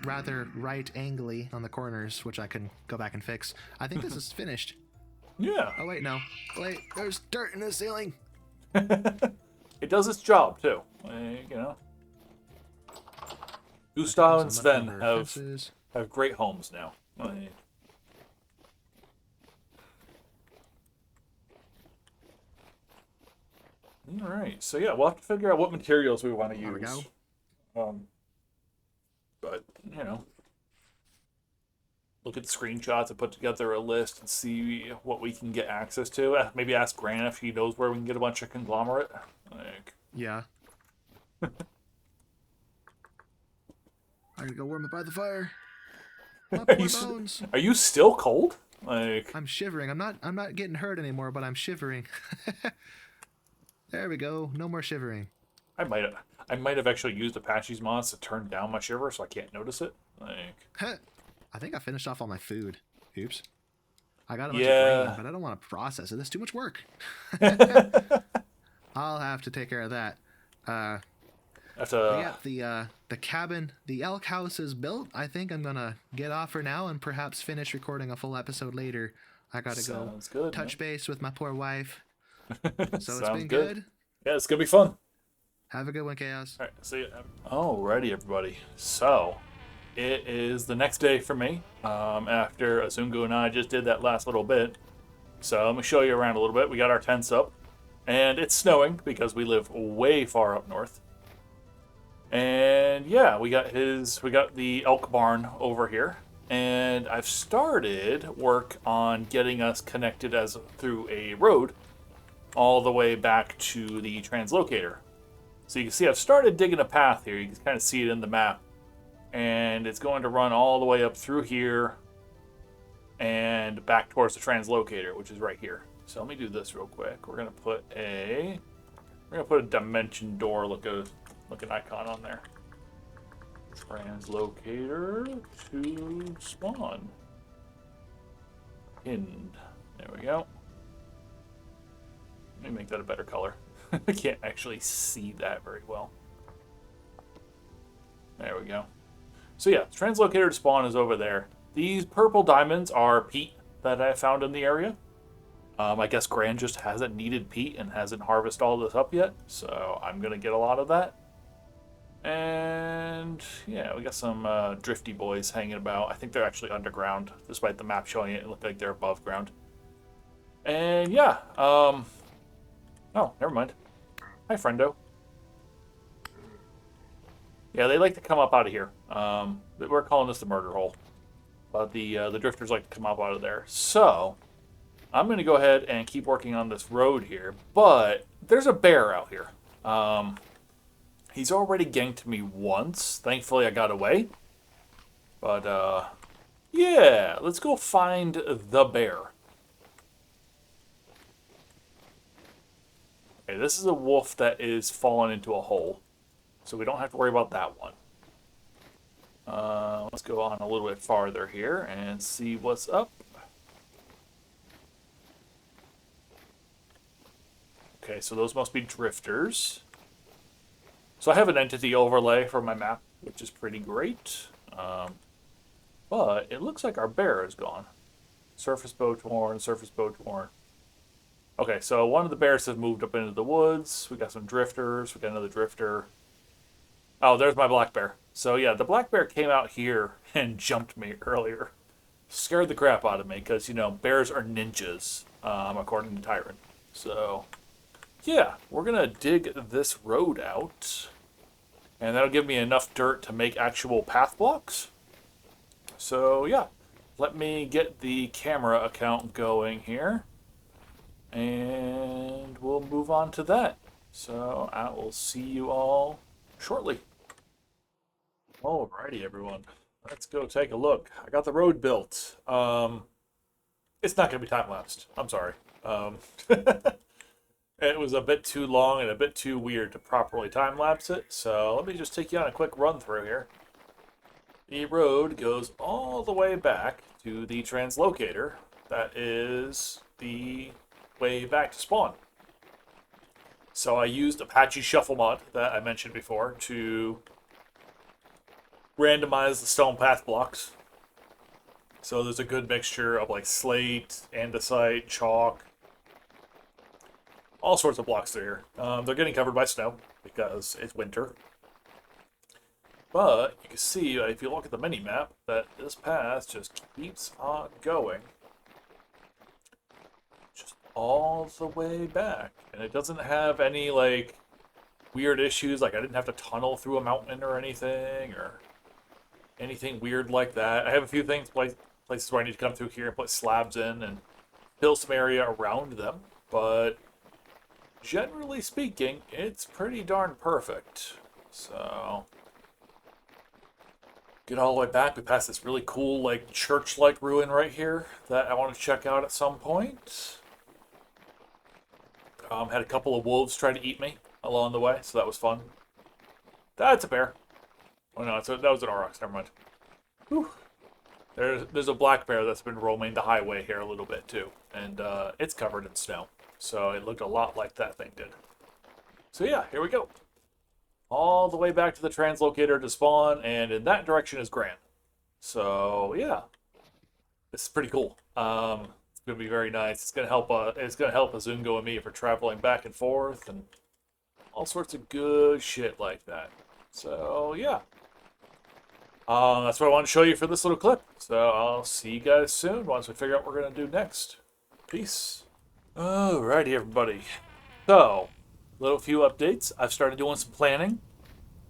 rather right-angly on the corners, which I can go back and fix, I think this is finished. Yeah. Oh, wait, no. Wait, there's dirt in the ceiling. It does its job, too. You know. Gustav and Sven have great homes now. Alright, so yeah, we'll have to figure out what materials we want to use. There we go. But, you know. Look at the screenshots and put together a list and see what we can get access to. Maybe ask Grant if he knows where we can get a bunch of conglomerate. Yeah. I gotta go warm it by the fire. My poor bones. Are you still cold? I'm shivering. I'm not getting hurt anymore, but I'm shivering. There we go. No more shivering. I might have actually used Apache's mods to turn down my shiver so I can't notice it. I think I finished off all my food. Oops. I got a bunch of grain, but I don't want to process it. That's too much work. I'll have to take care of that. The cabin, the elk house is built. I think I'm gonna get off for now and perhaps finish recording a full episode later. I gotta go touch base with my poor wife. So it's been good. Yeah, it's gonna be fun. Have a good one, Chaos. All right, see you. Alrighty, everybody. So it is the next day for me. After Azungu and I just did that last little bit. So let me show you around a little bit. We got our tents up, and it's snowing because we live way far up north. And yeah, we got the elk barn over here, and I've started work on getting us connected through a road all the way back to the translocator. So you can see I've started digging a path here. You can kind of see it in the map. And it's going to run all the way up through here and back towards the translocator, which is right here. So let me do this real quick. We're gonna put a dimension door looking icon on there. Translocator to spawn. Pinned. There we go. Let me make that a better color. I can't actually see that very well. There we go. So yeah, translocator to spawn is over there. These purple diamonds are peat that I found in the area. I guess Gran just hasn't needed peat and hasn't harvested all this up yet, so I'm going to get a lot of that. And yeah, we got some drifty boys hanging about. I think they're actually underground, despite the map showing it look like they're above ground. And yeah, oh, never mind. Hi, friendo. Yeah, they like to come up out of here. We're calling this the murder hole, but the drifters like to come up out of there. So I'm going to go ahead and keep working on this road here, but there's a bear out here. He's already ganked me once. Thankfully, I got away. But yeah, let's go find the bear. Okay, this is a wolf that is fallen into a hole, so we don't have to worry about that one. Let's go on a little bit farther here and see what's up. Okay, so those must be drifters. So I have an entity overlay for my map, which is pretty great. But it looks like our bear is gone. Surface bow torn, surface bow torn. Okay, so one of the bears has moved up into the woods. We got some drifters. We got another drifter. Oh, there's my black bear. So yeah, the black bear came out here and jumped me earlier. Scared the crap out of me because, you know, bears are ninjas, according to Tyrant. So yeah, we're going to dig this road out. And that'll give me enough dirt to make actual path blocks. So yeah, let me get the camera account going here. And we'll move on to that. So I will see you all shortly. Alrighty, everyone. Let's go take a look. I got the road built. It's not going to be time-lapsed. I'm sorry. It was a bit too long and a bit too weird to properly time-lapse it. So let me just take you on a quick run-through here. The road goes all the way back to the translocator. That is the way back to spawn. So I used Apache Shuffle mod that I mentioned before to randomize the stone path blocks. So there's a good mixture of like slate, andesite, chalk, all sorts of blocks there. They're getting covered by snow because it's winter. But you can see, if you look at the mini-map, that this path just keeps on going. Just all the way back. And it doesn't have any, like, weird issues. Like, I didn't have to tunnel through a mountain or anything weird like that. I have a few things, places where I need to come through here and put slabs in and build some area around them. But generally speaking, it's pretty darn perfect. So get all the way back. We passed this really cool, like, church-like ruin right here that I want to check out at some point. Had a couple of wolves try to eat me along the way, so that was fun. That's a bear. Oh no, that was an aurochs. Never mind. Whew. There's a black bear that's been roaming the highway here a little bit too, and it's covered in snow, so it looked a lot like that thing did. So yeah, here we go. All the way back to the translocator to spawn, and in that direction is Gran. So yeah, this is pretty cool. It's gonna be very nice. It's gonna help. It's gonna help Azungu and me if we're traveling back and forth, and all sorts of good shit like that. So yeah, that's what I want to show you for this little clip. So I'll see you guys soon once we figure out what we're gonna do next. Peace. Alrighty, everybody. So, little few updates. I've started doing some planning.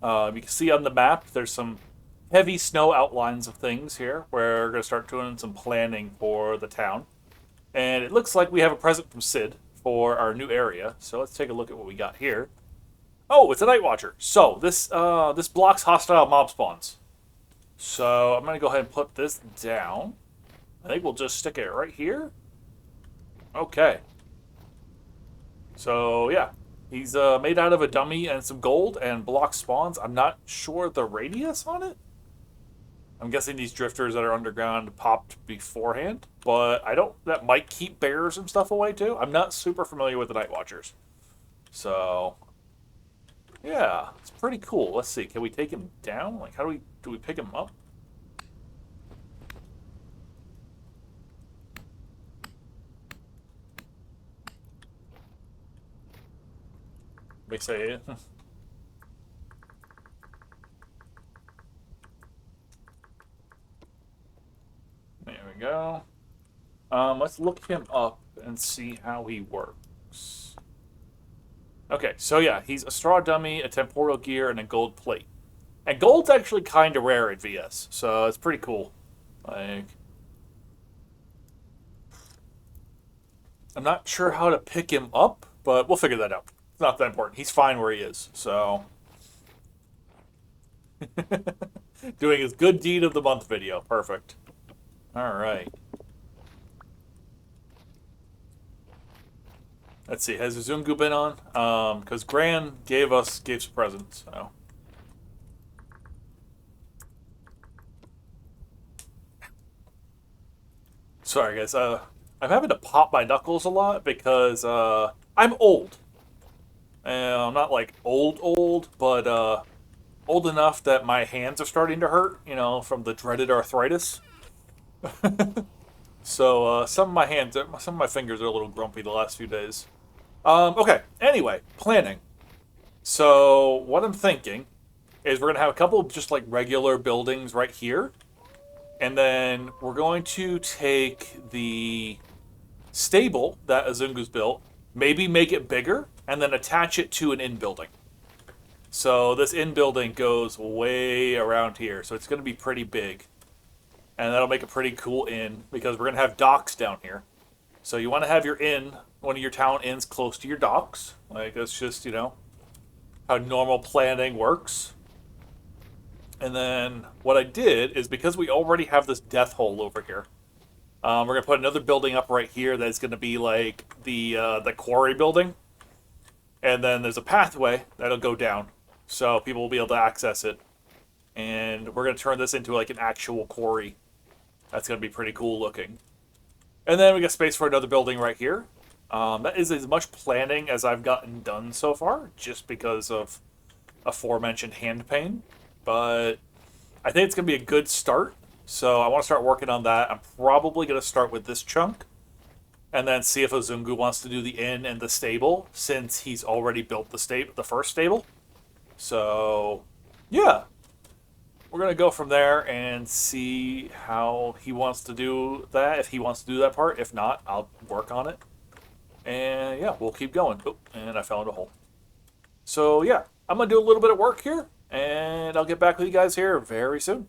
You can see on the map there's some heavy snow outlines of things here. Where we're gonna start doing some planning for the town, and it looks like we have a present from Sid for our new area. So let's take a look at what we got here. Oh, it's a Night Watcher. So this blocks hostile mob spawns. So I'm gonna go ahead and put this down. I think we'll just stick it right here. Okay. So yeah, he's made out of a dummy and some gold and blocks spawns. I'm not sure the radius on it. I'm guessing these drifters that are underground popped beforehand, but that might keep bears and stuff away too. I'm not super familiar with the Night Watchers. So yeah, it's pretty cool. Let's see. Can we take him down? Like, how do we pick him up? Let me say. There we go. Let's look him up and see how he works. Okay, so yeah, he's a straw dummy, a temporal gear, and a gold plate. And gold's actually kind of rare at VS, so it's pretty cool. Like, I'm not sure how to pick him up, but we'll figure that out. It's not that important. He's fine where he is, so. Doing his good deed of the month video. Perfect. Alright. Let's see, has Azungu been on? Because Gran gave some presents, so. Sorry, guys. I'm having to pop my knuckles a lot because I'm old. And I'm not like old, but old enough that my hands are starting to hurt, from the dreaded arthritis. So some of my fingers are a little grumpy the last few days. Okay, anyway, planning. So what I'm thinking is we're going to have a couple of just like regular buildings right here. And then we're going to take the stable that Azungu's built, maybe make it bigger, and then attach it to an inn building. So this inn building goes way around here, so it's going to be pretty big. And that'll make a pretty cool inn, because we're going to have docks down here. So you want to have your inn, one of your town inns, close to your docks. Like, that's just, how normal planning works. And then what I did is, because we already have this death hole over here, we're going to put another building up right here that's going to be like the quarry building. And then there's a pathway that'll go down, so people will be able to access it. And we're going to turn this into like an actual quarry. That's going to be pretty cool looking. And then we got space for another building right here. That is as much planning as I've gotten done so far, just because of aforementioned hand pain. But I think it's going to be a good start. So I want to start working on that. I'm probably going to start with this chunk. And then see if Azungu wants to do the inn and the stable, since he's already built the first stable. So, yeah. We're going to go from there and see how he wants to do that, if he wants to do that part. If not, I'll work on it. And yeah, we'll keep going. Oh, and I fell in a hole. So yeah, I'm going to do a little bit of work here, and I'll get back with you guys here very soon.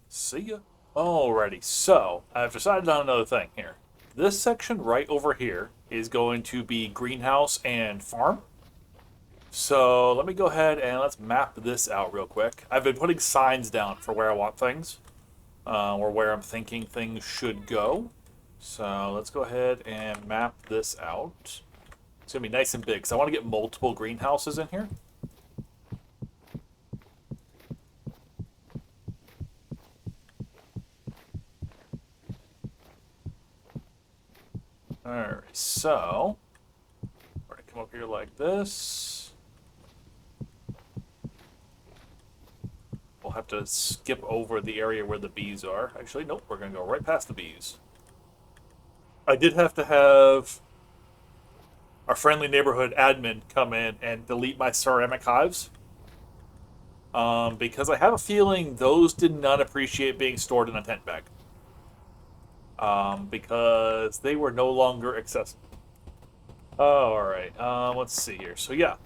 See ya. Alrighty, so I've decided on another thing here. This section right over here is going to be greenhouse and farm. So let me go ahead and let's map this out real quick. I've been putting signs down for where I want things, or where I'm thinking things should go. So let's go ahead and map this out. It's going to be nice and big, because I want to get multiple greenhouses in here. Alright, so we're going to come up here like this. We'll have to skip over the area where the bees are. Actually, nope, we're going to go right past the bees. I did have to have our friendly neighborhood admin come in and delete my ceramic hives. Because I have a feeling those did not appreciate being stored in a tent bag. Because they were no longer accessible. Oh, alright. Let's see here. So yeah,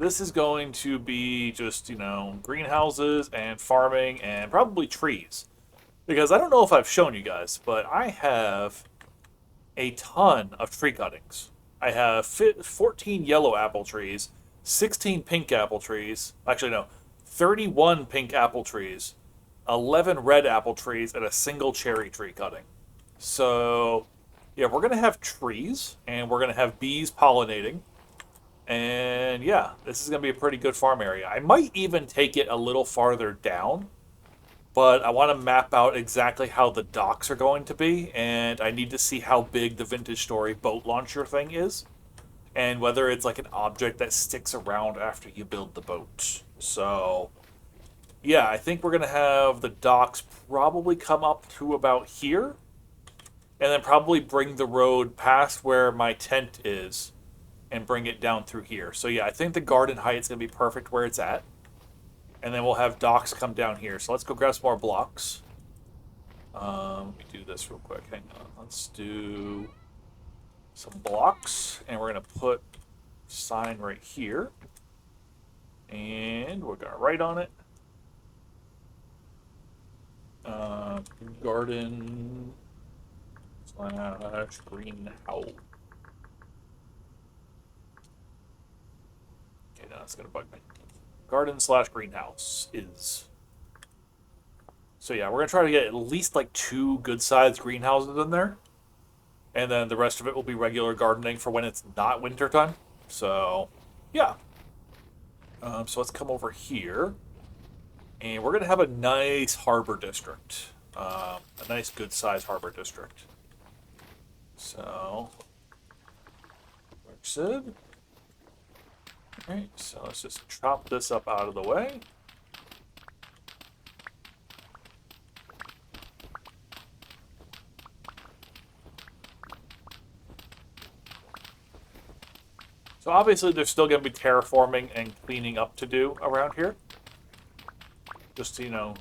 this is going to be just, greenhouses and farming and probably trees. Because I don't know if I've shown you guys, but I have a ton of tree cuttings. I have 14 yellow apple trees, 16 pink apple trees, actually no, 31 pink apple trees, 11 red apple trees, and a single cherry tree cutting. So, yeah, we're going to have trees, and we're going to have bees pollinating. And yeah, this is going to be a pretty good farm area. I might even take it a little farther down, but I want to map out exactly how the docks are going to be, and I need to see how big the Vintage Story boat launcher thing is, and whether it's like an object that sticks around after you build the boat. So, yeah, I think we're going to have the docks probably come up to about here, and then probably bring the road past where my tent is and bring it down through here. So yeah, I think the garden height is going to be perfect where it's at. And then we'll have docks come down here. So let's go grab some more blocks. Let me do this real quick. Hang on. Let's do some blocks. And we're going to put sign right here. And we're going to write on it. Uh, garden slash greenhouse. Okay, now it's gonna bug me. Garden slash greenhouse is. So yeah, we're gonna try to get at least like 2 good-sized greenhouses in there, and then the rest of it will be regular gardening for when it's not wintertime. So, yeah. So let's come over here, and we're gonna have a nice harbor district, a nice good-sized harbor district. So, exit. All right, so let's just chop this up out of the way. So obviously there's still going to be terraforming and cleaning up to do around here. Just to,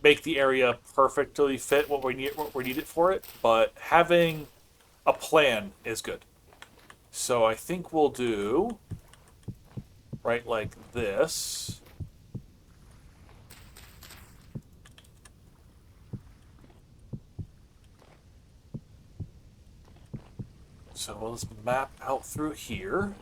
make the area perfectly fit what we need it for it. But having a plan is good. So I think we'll do right like this. So let's map out through here.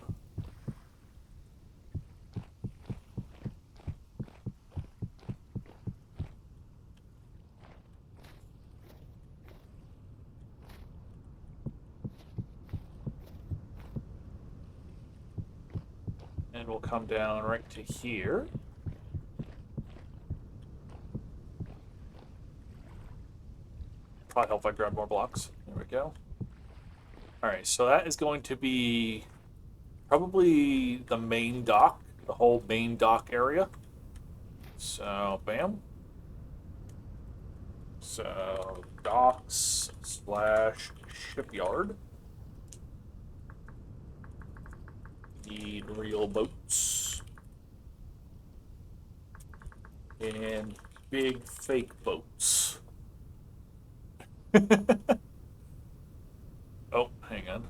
And we'll come down right to here. Probably help if I grab more blocks. There we go. Alright, so that is going to be probably the main dock, the whole main dock area. So, bam. So, docks slash shipyard. Need real boats. And big fake boats. Oh, hang on.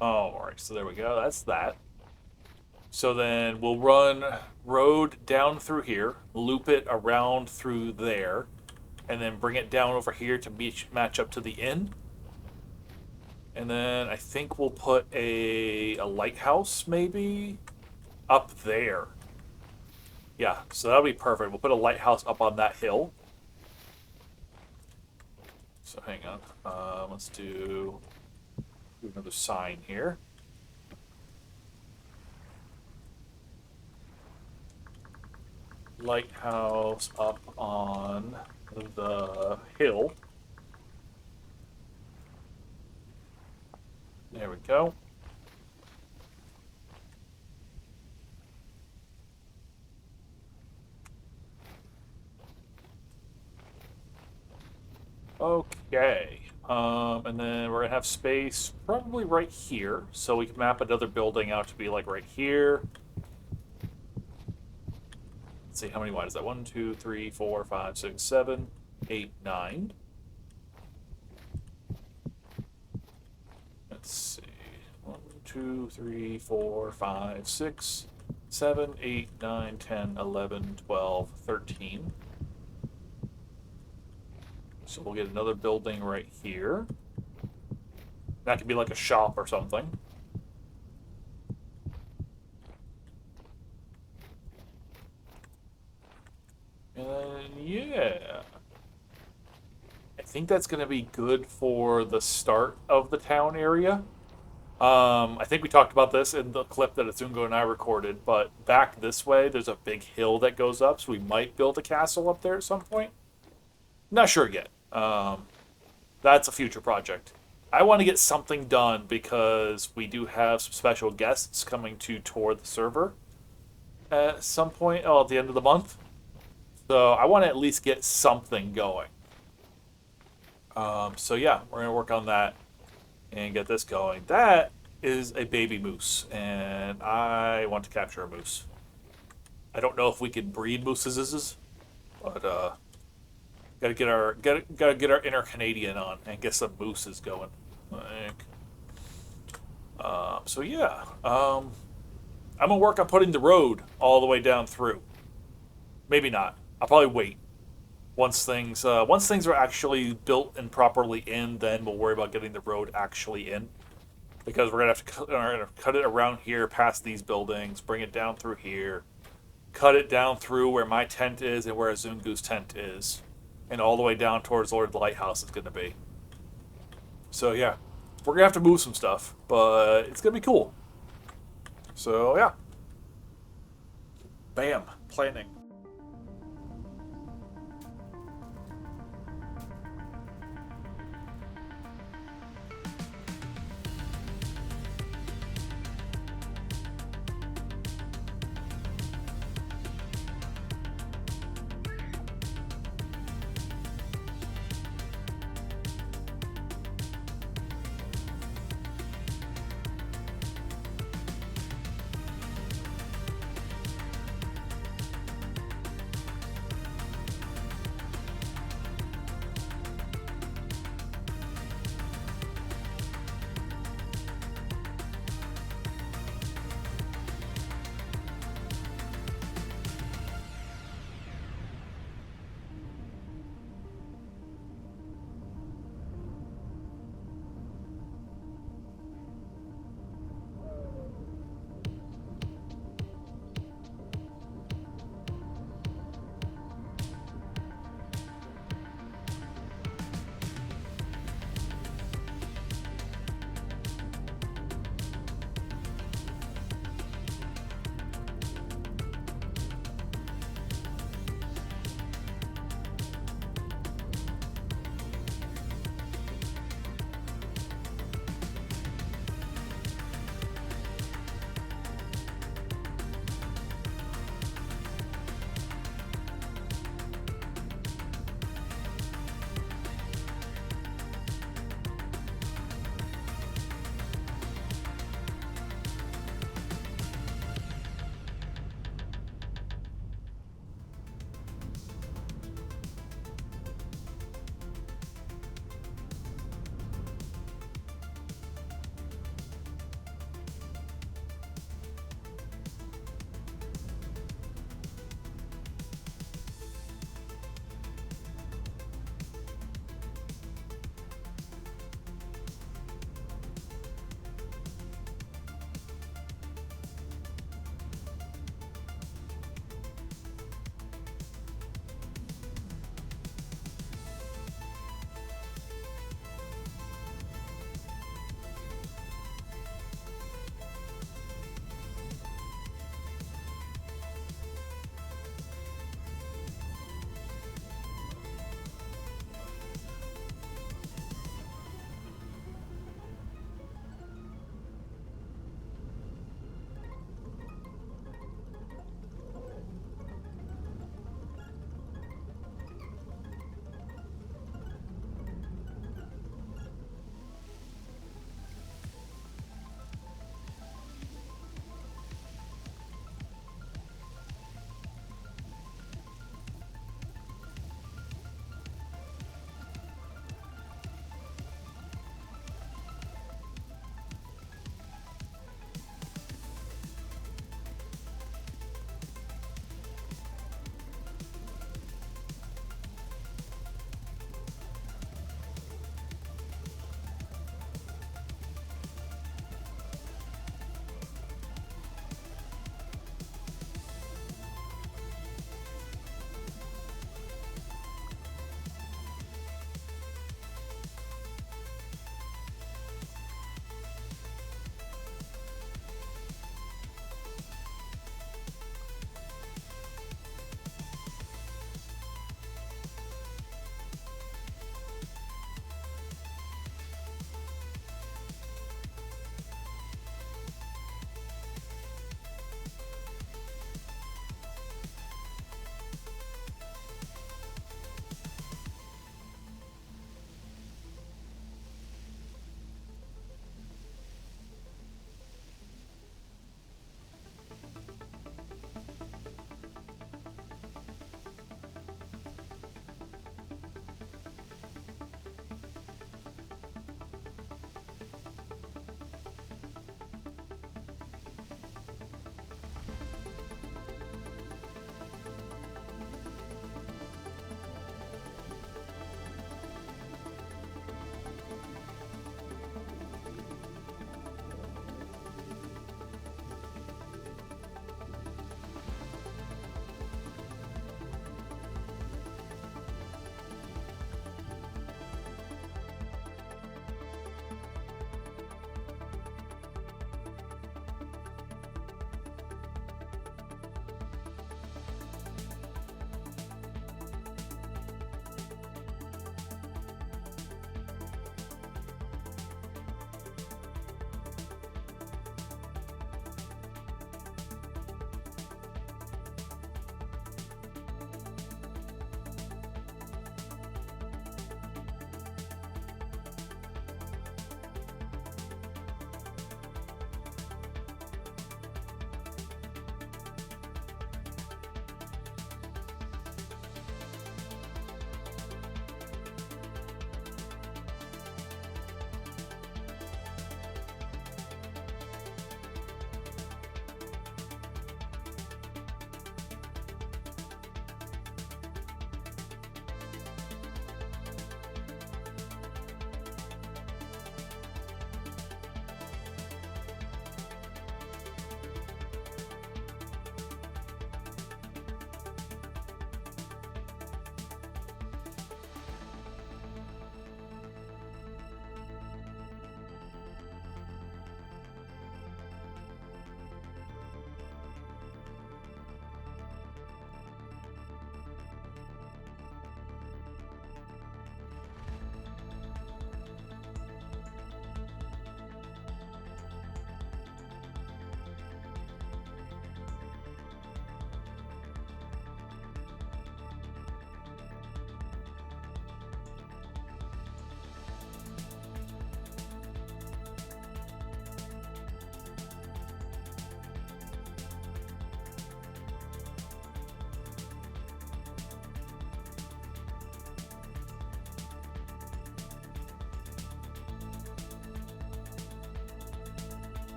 Oh, alright, so there we go. That's that. So then we'll run road down through here, loop it around through there, and then bring it down over here to match up to the inn. And then I think we'll put a lighthouse maybe up there. Yeah, so that'll be perfect. We'll put a lighthouse up on that hill. So hang on. Let's do another sign here. Lighthouse up on the hill. There we go. Okay. And then we're gonna have space probably right here, so we can map another building out to be like right here. Let's see, how many wide is that? 1, 2, 3, 4, 5, 6, 7, 8, 9. Let's see. 1, 2, 3, 4, 5, 6, 7, 8, 9, 10, 11, 12, 13. So we'll get another building right here. That could be like a shop or something. And then, yeah. I think that's going to be good for the start of the town area. I think we talked about this in the clip that Azungu and I recorded, but back this way, there's a big hill that goes up, so we might build a castle up there at some point. Not sure yet. That's a future project. I want to get something done because we do have some special guests coming to tour the server at some point, at the end of the month. So I want to at least get something going. So yeah, we're going to work on that and get this going. That is a baby moose, and I want to capture a moose. I don't know if we can breed mooses, but Gotta get our inner Canadian on and get some mooses going. Like, so yeah, I'm gonna work on putting the road all the way down through. Maybe not. I'll probably wait once things are actually built and properly in. Then we'll worry about getting the road actually in, because we're gonna cut it around here, past these buildings, bring it down through here, cut it down through where my tent is and where Azungu's tent is, and all the way down towards where the lighthouse is gonna be. So yeah, we're gonna have to move some stuff, but it's gonna be cool. So yeah, bam, planning.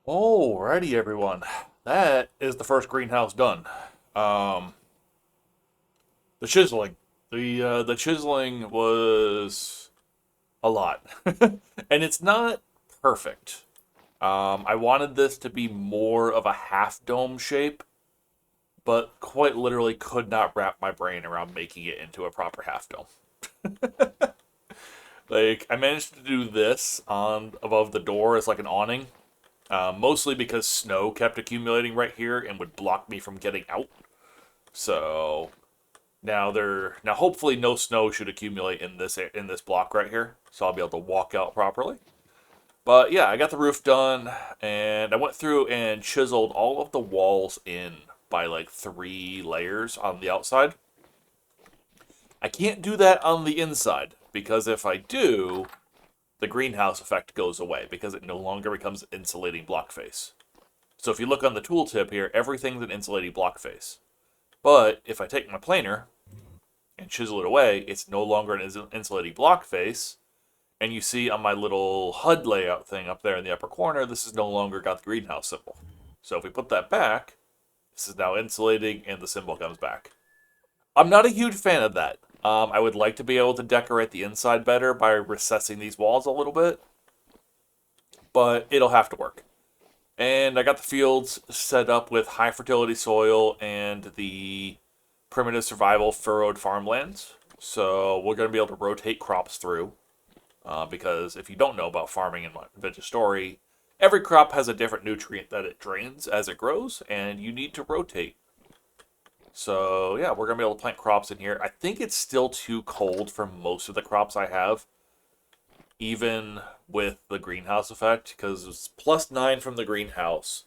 Alrighty, everyone. That is the first greenhouse done. Um, the chiseling. The chiseling was a lot. And it's not perfect. I wanted this to be more of a half dome shape, but quite literally could not wrap my brain around making it into a proper half dome. Like I managed to do this on above the door as like an awning, mostly because snow kept accumulating right here and would block me from getting out. So now hopefully no snow should accumulate in this block right here, so I'll be able to walk out properly. But yeah, I got the roof done, and I went through and chiseled all of the walls in by like 3 layers on the outside. I can't do that on the inside because if I do, the greenhouse effect goes away because it no longer becomes an insulating block face. So if you look on the tooltip here, everything's an insulating block face. But if I take my planer and chisel it away, it's no longer an insulating block face. And you see on my little HUD layout thing up there in the upper corner, this has no longer got the greenhouse symbol. So if we put that back, this is now insulating and the symbol comes back. I'm not a huge fan of that. I would like to be able to decorate the inside better by recessing these walls a little bit, but it'll have to work. And I got the fields set up with high fertility soil and the primitive survival furrowed farmlands. So we're going to be able to rotate crops through. Because if you don't know about farming in Vintage Story, every crop has a different nutrient that it drains as it grows, and you need to rotate. So yeah, we're going to be able to plant crops in here. I think it's still too cold for most of the crops I have, even with the greenhouse effect, because it's +9 from the greenhouse.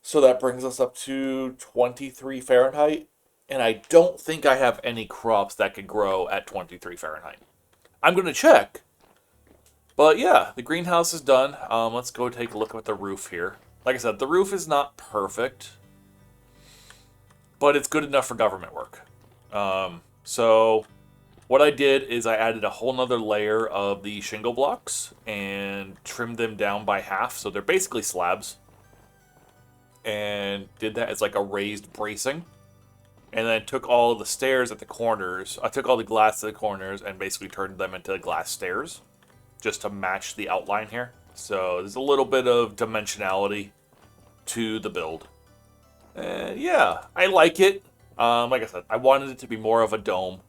So that brings us up to 23 Fahrenheit, and I don't think I have any crops that can grow at 23 Fahrenheit. I'm going to check. But yeah, the greenhouse is done. Let's go take a look at the roof here. Like I said, the roof is not perfect, but it's good enough for government work. So what I did is I added a whole nother layer of the shingle blocks and trimmed them down by half. So they're basically slabs. And did that as like a raised bracing. And then took all of the stairs at the corners. I took all the glass at the corners and basically turned them into glass stairs, just to match the outline here. So there's a little bit of dimensionality to the build. And yeah, I like it. Like I said, I wanted it to be more of a dome.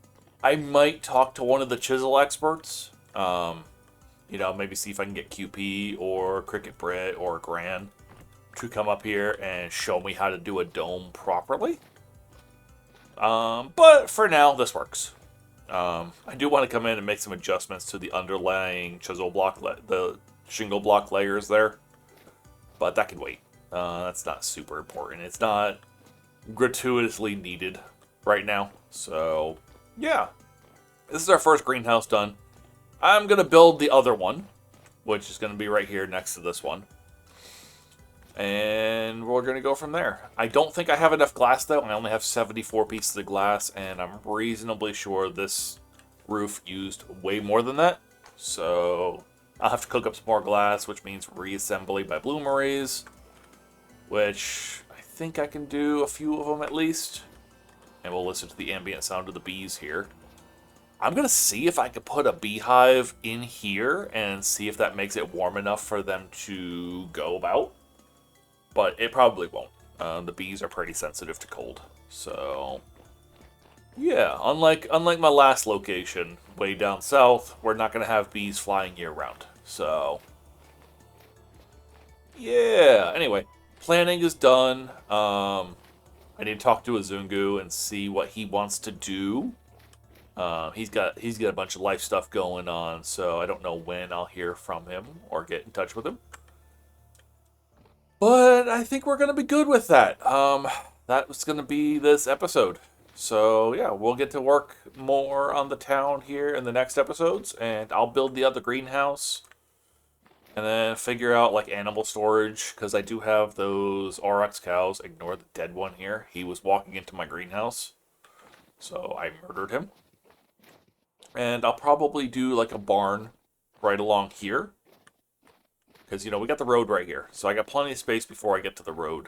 I might talk to one of the chisel experts. Maybe see if I can get QP or Cricket Brit or Gran to come up here and show me how to do a dome properly. But for now, this works. I do want to come in and make some adjustments to the underlying chisel block, the shingle block layers there, but that can wait. That's not super important. It's not gratuitously needed right now. So, yeah, this is our first greenhouse done. I'm going to build the other one, which is going to be right here next to this one. And we're going to go from there. I don't think I have enough glass, though. I only have 74 pieces of glass, and I'm reasonably sure this roof used way more than that. So I'll have to cook up some more glass, which means reassembly by Bloomeries, which I think I can do a few of them at least. And we'll listen to the ambient sound of the bees here. I'm going to see if I can put a beehive in here and see if that makes it warm enough for them to go about. But it probably won't. The bees are pretty sensitive to cold. So, yeah, unlike my last location, way down south, we're not going to have bees flying year-round. So, yeah, anyway, planning is done. I need to talk to Azungu and see what he wants to do. He's got a bunch of life stuff going on, so I don't know when I'll hear from him or get in touch with him. But I think we're going to be good with that. That was going to be this episode. So, yeah, we'll get to work more on the town here in the next episodes. And I'll build the other greenhouse. And then figure out, like, animal storage. Because I do have those RX cows. Ignore the dead one here. He was walking into my greenhouse. So, I murdered him. And I'll probably do, like, a barn right along here. because we got the road right here, so I got plenty of space before I get to the road.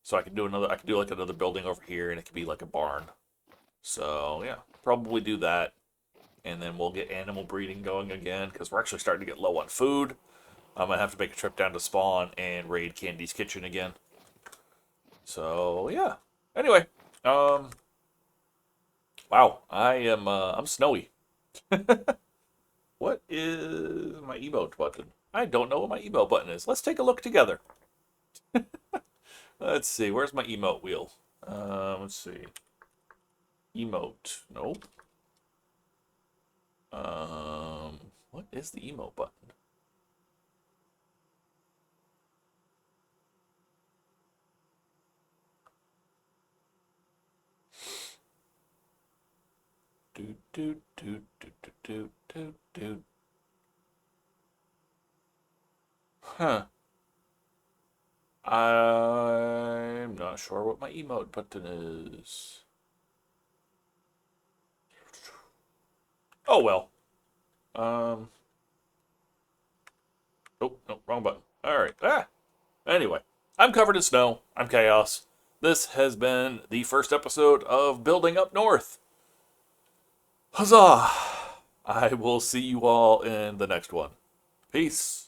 So I can do like another building over here, and it could be like a barn. So yeah, probably do that, and then we'll get animal breeding going again because we're actually starting to get low on food. I'm gonna have to make a trip down to Spawn and raid Candy's kitchen again. So yeah. Anyway, wow, I'm snowy. What is my emote button? I don't know what my emote button is. Let's take a look together. Let's see, where's my emote wheel? Let's see. Emote. Nope. What is the emote button? Do do do do do do do do. Huh. I'm not sure what my emote button is. Oh well. Oh, no, wrong button. All right. Anyway, I'm covered in snow. I'm chaos. This has been the first episode of Building Up North. Huzzah! I will see you all in the next one. Peace.